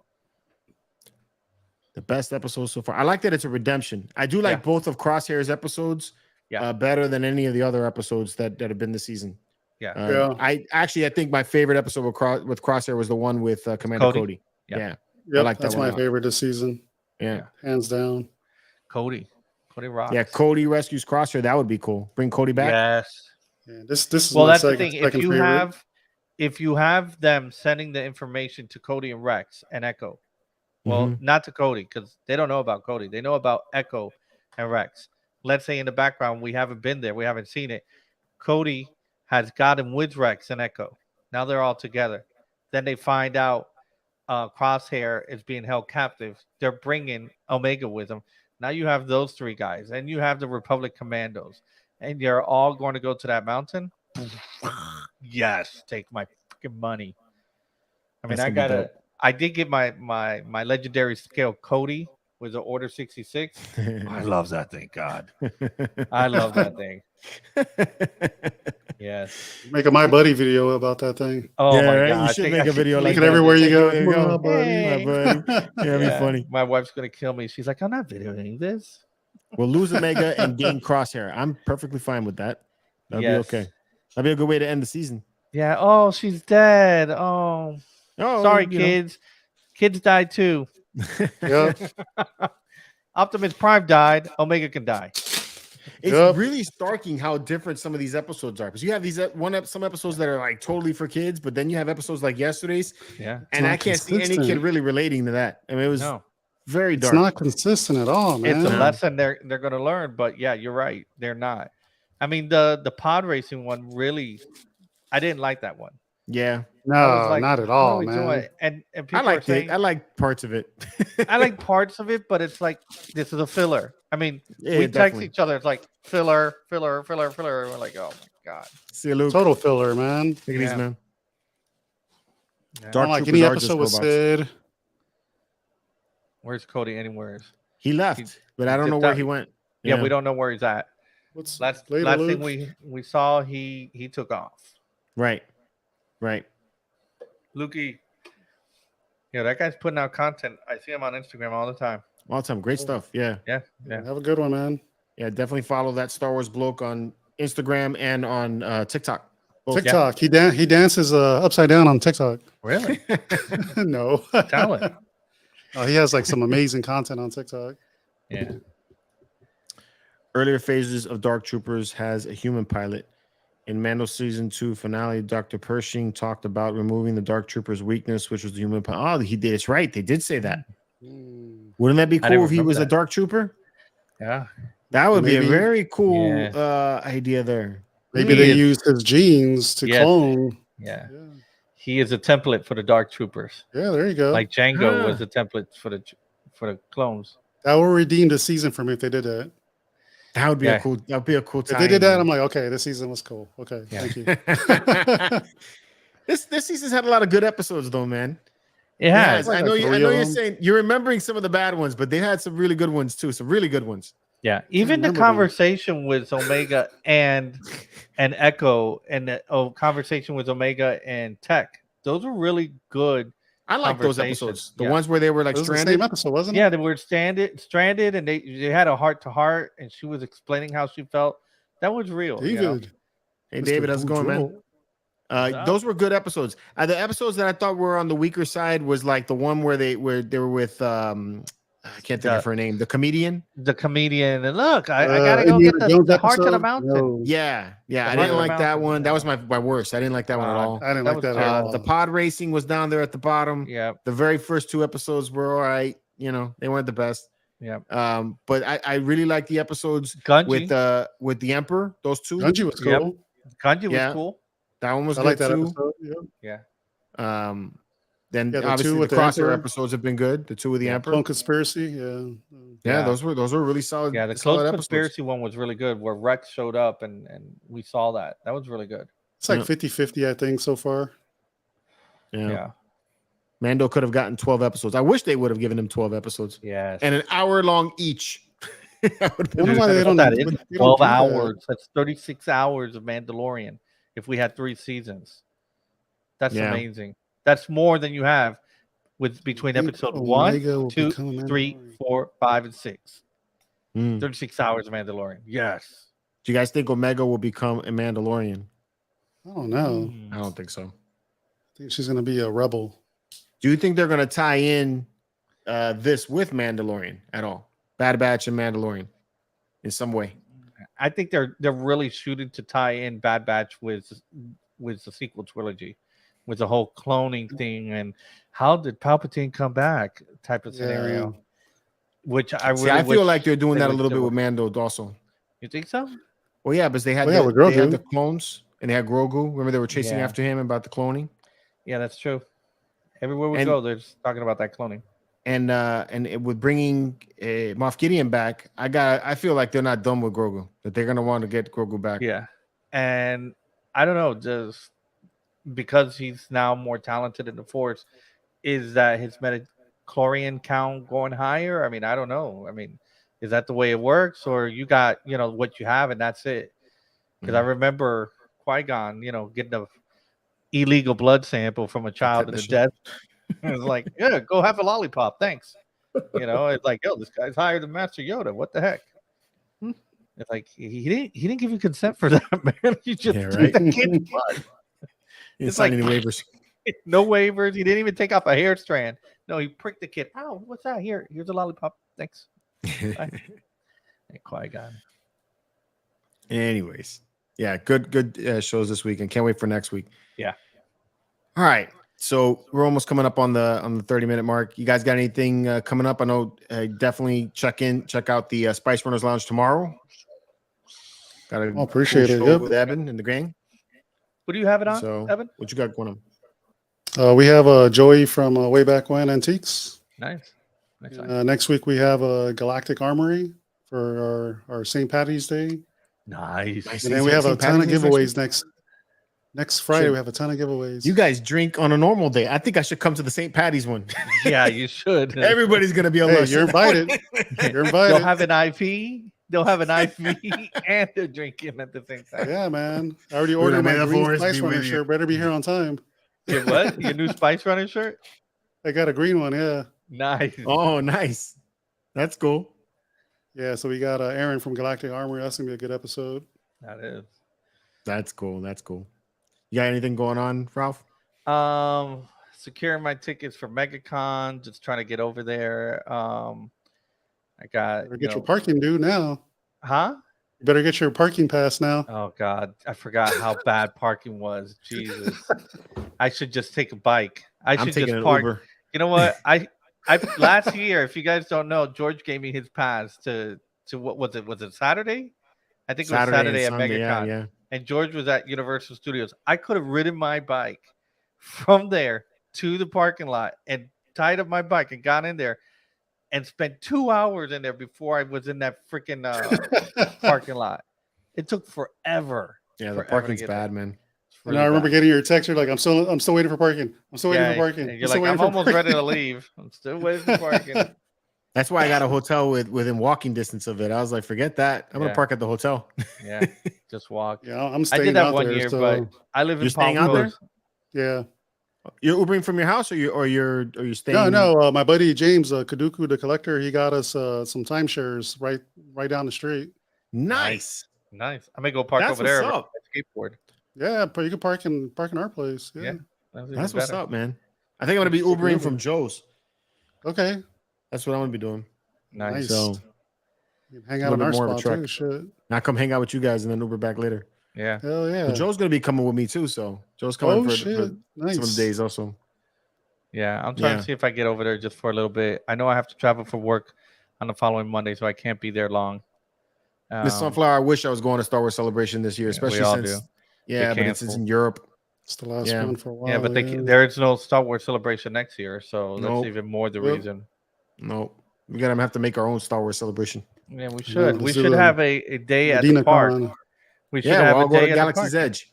The best episode so far. I like that it's a redemption. I do like both of Crosshair's episodes better than any of the other episodes that have been this season. Yeah. I think my favorite episode with Crosshair was the one with Commander Cody. Yeah. I like that's my favorite this season. Yeah. Hands down. Cody rocks. Yeah, Cody rescues Crosshair. That would be cool. Bring Cody back. Yes. Yeah, this is that's the thing. If you have them sending the information to Cody and Rex and Echo, not to Cody because they don't know about Cody. They know about Echo and Rex. Let's say in the background we haven't been there, we haven't seen it. Cody has got him with Rex and Echo. Now they're all together. Then they find out Crosshair is being held captive. They're bringing Omega with them. Now you have those three guys, and you have the Republic Commandos, and you're all going to go to that mountain. Yes, take my freaking money. I mean, I did get my legendary scale Cody with the Order 66. I love that thing. God, I love that thing. Yes. Make a My Buddy video about that thing. Oh my God. You should make a video like that everywhere you go. My buddy. Yeah, it'd be funny. My wife's gonna kill me. She's like, I'm not videoing this. We'll lose Omega and gain Crosshair. I'm perfectly fine with that. That'd be okay. That'd be a good way to end the season. Yeah. Oh, she's dead. Oh sorry, kids. Kids died too. Yeah. Optimus Prime died. Omega can die. It's really starking how different some of these episodes are, because you have some episodes that are like totally for kids, but then you have episodes like yesterday's. Yeah, and I can't see any kid really relating to that. I mean, it was very dark. It's not consistent at all, man. It's a lesson they're going to learn, but yeah, you're right. They're not. I mean, the pod racing one really, I didn't like that one. Yeah. No, not at all, man. And people I liked it. I like parts of it. I like parts of it, but it's like this is a filler. I mean, we text each other. It's like filler. We're like, oh my God. See you, Luke. Total filler, man. Take it easy, man. I don't like any episode with Sid. Where's Cody? Anywhere? He left, but I don't know where he went. Yeah, we don't know where he's at. Last thing we saw, he took off. Right. Lukey. Yeah, that guy's putting out content. I see him on Instagram all the time. Great stuff. Yeah. Have a good one, man. Yeah, definitely follow that Star Wars bloke on Instagram and on TikTok. TikTok. Yeah. He dances upside down on TikTok. Really? No. Talent. Oh, he has like some amazing content on TikTok. Yeah. Earlier phases of Dark Troopers has a human pilot. In Mando Season 2 finale, Dr. Pershing talked about removing the Dark Troopers' weakness, which was the human pilot. Oh, he did. It's right. They did say that. Wouldn't that be cool if he was a Dark Trooper? Yeah. That would be a very cool idea there. Maybe they used his genes to clone. Yeah. He is a template for the Dark Troopers. Yeah, there you go. Like Django was a template for the clones. That would redeem the season for me if they did that. That would be a cool. That would be a cool time. If they did that, I'm like, okay, this season was cool. Okay, thank you. This season's had a lot of good episodes, though, man. It has. I know you're saying you're remembering some of the bad ones, but they had some really good ones too. Some really good ones. Yeah, even the conversation with Omega and Echo, and the conversation with Omega and Tech. Those were really good. I like those episodes. The ones where they were like stranded. The same episode, wasn't it? Yeah, they were stranded, and they had a heart to heart, and she was explaining how she felt. That was real. David. Hey, David, how's it going, man? Those were good episodes. The episodes that I thought were on the weaker side was like the one where they were with I can't think of her name. The comedian. The comedian. And look, I gotta go get the Heart to the Mountain. No. Yeah. I didn't like that one. That was my worst. I didn't like that one at all. I didn't like that at all. The pod racing was down there at the bottom. Yeah. The very first 2 episodes were all right. You know, they weren't the best. Yeah. But I really like the episodes with the Emperor. Those 2. Gunji was cool. Yep. Gunji was cool. That one was I good like that too. episode. Yeah. Then the obviously with the crossover episodes have been good. The 2 with the Emperor. Clone Conspiracy. Yeah. Those were really solid. Yeah, the Clone Conspiracy one was really good, where Rex showed up and we saw that. That was really good. It's like 50-50, I think, so far. Yeah. Mando could have gotten 12 episodes. I wish they would have given him 12 episodes. Yes. And an hour long each. I wonder why they don't that do 12 hours. That's 36 hours of Mandalorian if we had 3 seasons. That's amazing. That's more than you have between episode 1, 2, 3, 4, 5, and 6. 36 hours of Mandalorian. Yes. Do you guys think Omega will become a Mandalorian? I don't know. I don't think so. I think she's going to be a rebel. Do you think they're going to tie in this with Mandalorian at all? Bad Batch and Mandalorian in some way? I think they're really shooting to tie in Bad Batch with the sequel trilogy, with the whole cloning thing and how did Palpatine come back type of scenario. Which I feel like they're doing that a little bit with Mando also. You think so? Well, yeah, because they had the clones and they had Grogu. Remember they were chasing after him about the cloning. Yeah, that's true. Everywhere we go, they're just talking about that cloning. And with bringing Moff Gideon back, I feel like they're not done with Grogu. That they're gonna want to get Grogu back. Yeah, and I don't know, just because he's now more talented in the Force, is that his midichlorian count going higher? I mean, I don't know. I mean, is that the way it works, or you got what you have and that's it? Because I remember Qui-Gon, getting a illegal blood sample from a child in the desert. It was like, yeah, go have a lollipop, thanks. It's like, yo, this guy's higher than Master Yoda. What the heck? It's like he didn't give you consent for that, man. You just took the kid's blood. It's like any waivers. No waivers. He didn't even take off a hair strand. No, he pricked the kid. Ow, what's that? Here's a lollipop. Thanks. Hey, Qui-Gon. Anyways, yeah, good shows this week, and can't wait for next week. Yeah. All right. So we're almost coming up on the 30-minute mark. You guys got anything coming up? I know definitely check out the Spice Runners Lounge tomorrow. Got to appreciate it. With Evan and the gang. What do you have it on, so, Evan? What you got going on? We have Joey from Way Back When Antiques. Nice. Next week we have a Galactic Armory for our St. Patty's Day. Nice. And then we have a ton of giveaways next Friday. We have a ton of giveaways. You guys drink on a normal day. I think I should come to the St. Patty's one. Yeah, you should. Everybody's gonna be a hey, you're invited. You're invited. They'll have an IV. They'll have an IV and they're drinking at the same time. Yeah, man. I already ordered my green Spice Runner shirt. Better be here on time. Your what? Your new Spice Runner shirt? I got a green one. Yeah. Nice. Oh, nice. That's cool. Yeah, so we got Aaron from Galactic Armory. That's gonna be a good episode. That is. That's cool. You got anything going on, Ralph? Securing my tickets for MegaCon. Just trying to get over there. I got. Better get your parking due now. Huh? You better get your parking pass now. Oh God, I forgot how bad parking was. Jesus, I should just take a bike. I'm should just park. Uber. You know what? I last year, if you guys don't know, George gave me his pass to what was it? Was it Saturday? I think it was Saturday at MegaCon. Yeah. And George was at Universal Studios. I could have ridden my bike from there to the parking lot and tied up my bike and got in there and spent 2 hours in there before I was in that freaking parking lot. It took forever. Yeah, the parking's bad, man. Really I remember getting your text. You're like, I'm still waiting for parking. I'm still waiting for parking. You're like, I'm almost ready to leave. I'm still waiting for parking. That's why I got a hotel within walking distance of it. I was like, forget that. I'm gonna park at the hotel. Yeah, just walk. Yeah, I'm staying. I did that out one there, year, so... but I live in staying out there. Yeah. You're Ubering from your house, or you're staying? No. My buddy James, Kaduku the collector, he got us some timeshares right down the street. Nice. I may go park over there. Skateboard. Yeah, but you can park in our place. Yeah. That's what's up, man. I think I'm gonna be Ubering from Joe's. Okay. That's what I'm gonna be doing. Nice. So you can hang out in our spot too. Shit. Now come hang out with you guys and then Uber back later. Yeah. Hell yeah. But Joe's gonna be coming with me too. So Joe's coming for some of the days also. Yeah, I'm trying to see if I get over there just for a little bit. I know I have to travel for work on the following Monday, so I can't be there long. Miss Sunflower, I wish I was going to Star Wars Celebration this year, especially since but it's in Europe. It's the last one for a while. Yeah, but there is no Star Wars Celebration next year, so that's even more the reason. No, we're gonna have to make our own Star Wars celebration. Yeah, we should. We should have a day at the park. We should have we'll a day go to at Galaxy's Edge.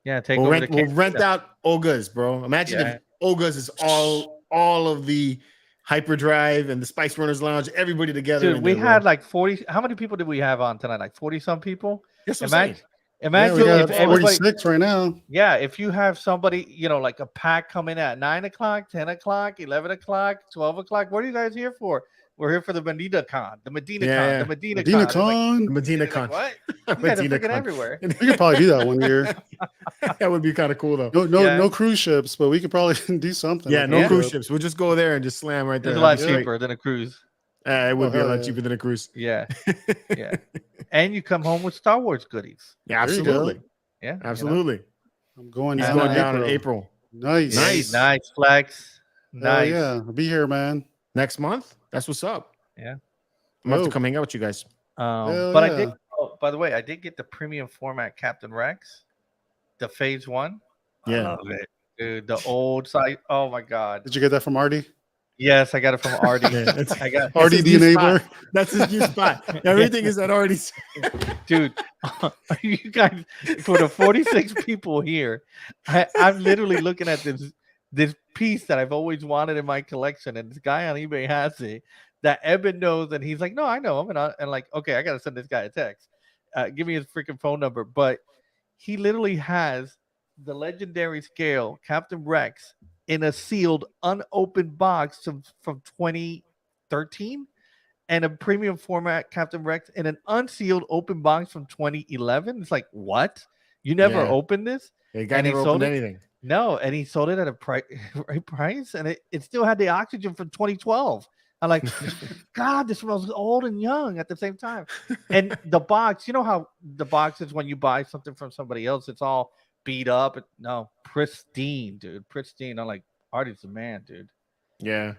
Yeah, take over. We'll rent out Olga's, bro. Imagine if Olga's is all of the Hyperdrive and the Spice Runners Lounge, everybody together. Dude, we had like 40. How many people did we have on tonight? Like 40 some people. Imagine if everybody 46 right now. Yeah, if you have somebody, like a pack coming at 9 o'clock, 10 o'clock, 11 o'clock, 12 o'clock. What are you guys here for? We're here for the Medina Con. The Medina Con. What? You guys are freaking everywhere. We could probably do that one year. That would be kind of cool though. No cruise ships, but we could probably do something. Yeah, no cruise ships. We'll just go there and just slam right there. It's a lot cheaper than a cruise. It would be a lot cheaper than a cruise. Yeah. Yeah. And you come home with Star Wars goodies. Yeah, absolutely. Yeah. I'm going He's going down in April. Nice flex. Nice. Yeah, I'll be here, man. Next month? That's what's up. Yeah. I'm about to come hang out with you guys. But I did. Oh, by the way, I did get the premium format Captain Rex, the Phase 1. Yeah. I love it, dude. The old site. Oh my god. Did you get that from Artie? Yes, I got it from Artie. I got Artie the enabler. That's his new spot. Everything is at Artie's. Dude, you guys, for the 46 people here, I'm literally looking at this piece that I've always wanted in my collection, and this guy on eBay has it that Eben knows, and he's like, no, I know him, and like, okay, I gotta send this guy a text. Give me his freaking phone number. But he literally has the legendary scale Captain Rex in a sealed, unopened box from 2013, and a premium format Captain Rex in an unsealed open box from 2011. It's like, what? You never opened this? The guy never opened anything. No, and he sold it at a right price, and it still had the oxygen from 2012. I'm like, God, this smells old and young at the same time. And the box, you know how the box is when you buy something from somebody else, it's all beat up. No, pristine, dude, pristine. I'm like, Artie's the man, dude. Yeah.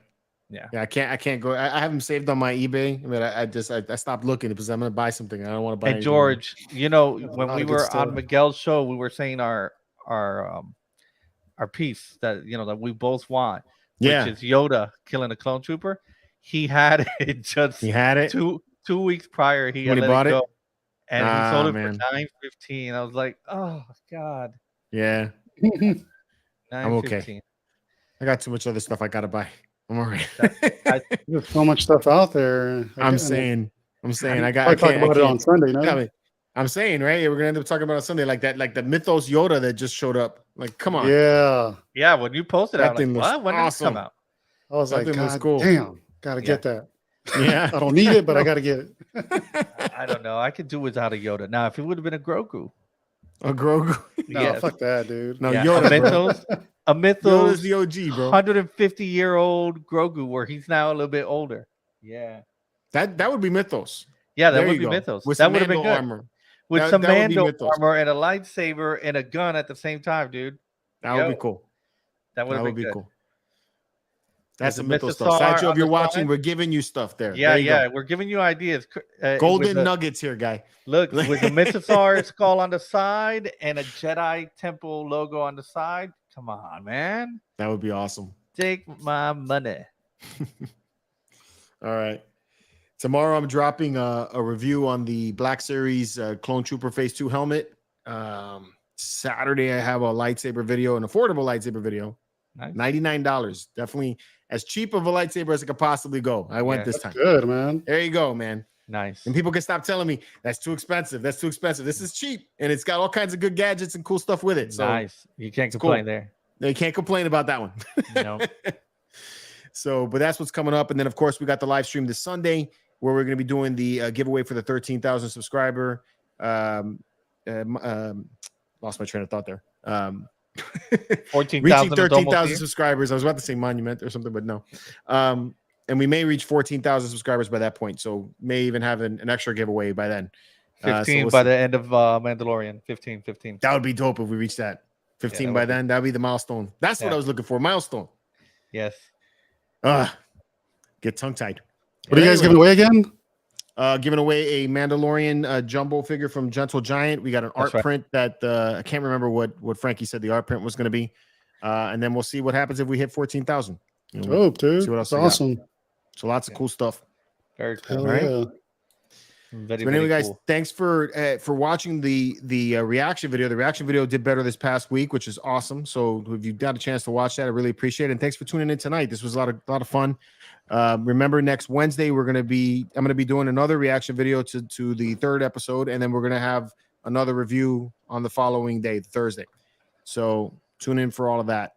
I can't go. I have them saved on my eBay. I mean, I stopped looking because I'm gonna buy something. I don't want to buy. And George, when we were on Miguel's show, we were saying our piece that that we both want, which is Yoda killing a clone trooper. He had it just. He had it 2 weeks prior. He bought it, and he sold it for $9.15. I was like, oh God. Yeah. I'm okay. I got too much other stuff I gotta buy. I'm all right. There's so much stuff out there. I'm saying. I can't talk about it on Sunday. No? I'm saying, right? We're gonna end up talking about it on Sunday, like the Mythos Yoda that just showed up. Like, come on. Yeah. When you posted that, thing was when awesome. Did it come out? I was like, God, cool. Damn, gotta get that. Yeah, I don't need it, but I gotta get it. I don't know. I could do without a Yoda. Now, if it would have been a Grogu. No, fuck that, dude. No, Yoda. A Mythos is the OG, bro. 150-year-old Grogu, where he's now a little bit older. Yeah, that would be Mythos. Yeah, that would be Mythos. With that would have been good. Armor. With some Mando armor and a lightsaber and a gun at the same time, dude. That would be cool. That would be cool. That's the Mythos stuff. Sideshow, if you're watching, we're giving you stuff there. Yeah. We're giving you ideas. Golden nuggets here, guy. Look, with the Mythosaur skull on the side and a Jedi Temple logo on the side. Come on, man. That would be awesome. Take my money. All right. Tomorrow I'm dropping a review on the Black Series Clone Trooper Phase 2 helmet. Saturday I have a lightsaber video, an affordable lightsaber video. Nice. $99. Definitely as cheap of a lightsaber as it could possibly go. I went this time. Good, man. There you go, man. Nice. And people can stop telling me that's too expensive. That's too expensive. This is cheap, and it's got all kinds of good gadgets and cool stuff with it. So nice. You can't complain there. No, you can't complain about that one. No. So, but that's what's coming up, and then of course we got the live stream this Sunday where we're going to be doing the giveaway for the 13,000 subscriber. Lost my train of thought there. 14,000 reaching 13,000 subscribers. I was about to say monument or something, but no. and we may reach 14,000 subscribers by that point. So may even have an extra giveaway by then. 15 by the end of Mandalorian. 15. That would be dope if we reach that. 15 by then. That would be the milestone. That's what I was looking for. Milestone. Yes. Get tongue-tied. What are you guys giving away again? Giving away a Mandalorian jumbo figure from Gentle Giant. We got an art print that I can't remember what Frankie said the art print was going to be. And then we'll see what happens if we hit 14,000. Dope, dude. See what else That's awesome. So lots of cool stuff. Very cool. Hell yeah. So anyway, guys, thanks for watching the reaction video. The reaction video did better this past week, which is awesome. So if you got a chance to watch that, I really appreciate it. And thanks for tuning in tonight. This was a lot of fun. Remember, next Wednesday I'm gonna be doing another reaction video to the third episode, and then we're gonna have another review on the following day, Thursday. So tune in for all of that.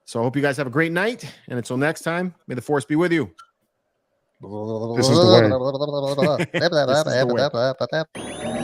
So I hope you guys have a great night, and until next time, may the force be with you. This is the way. This is the way.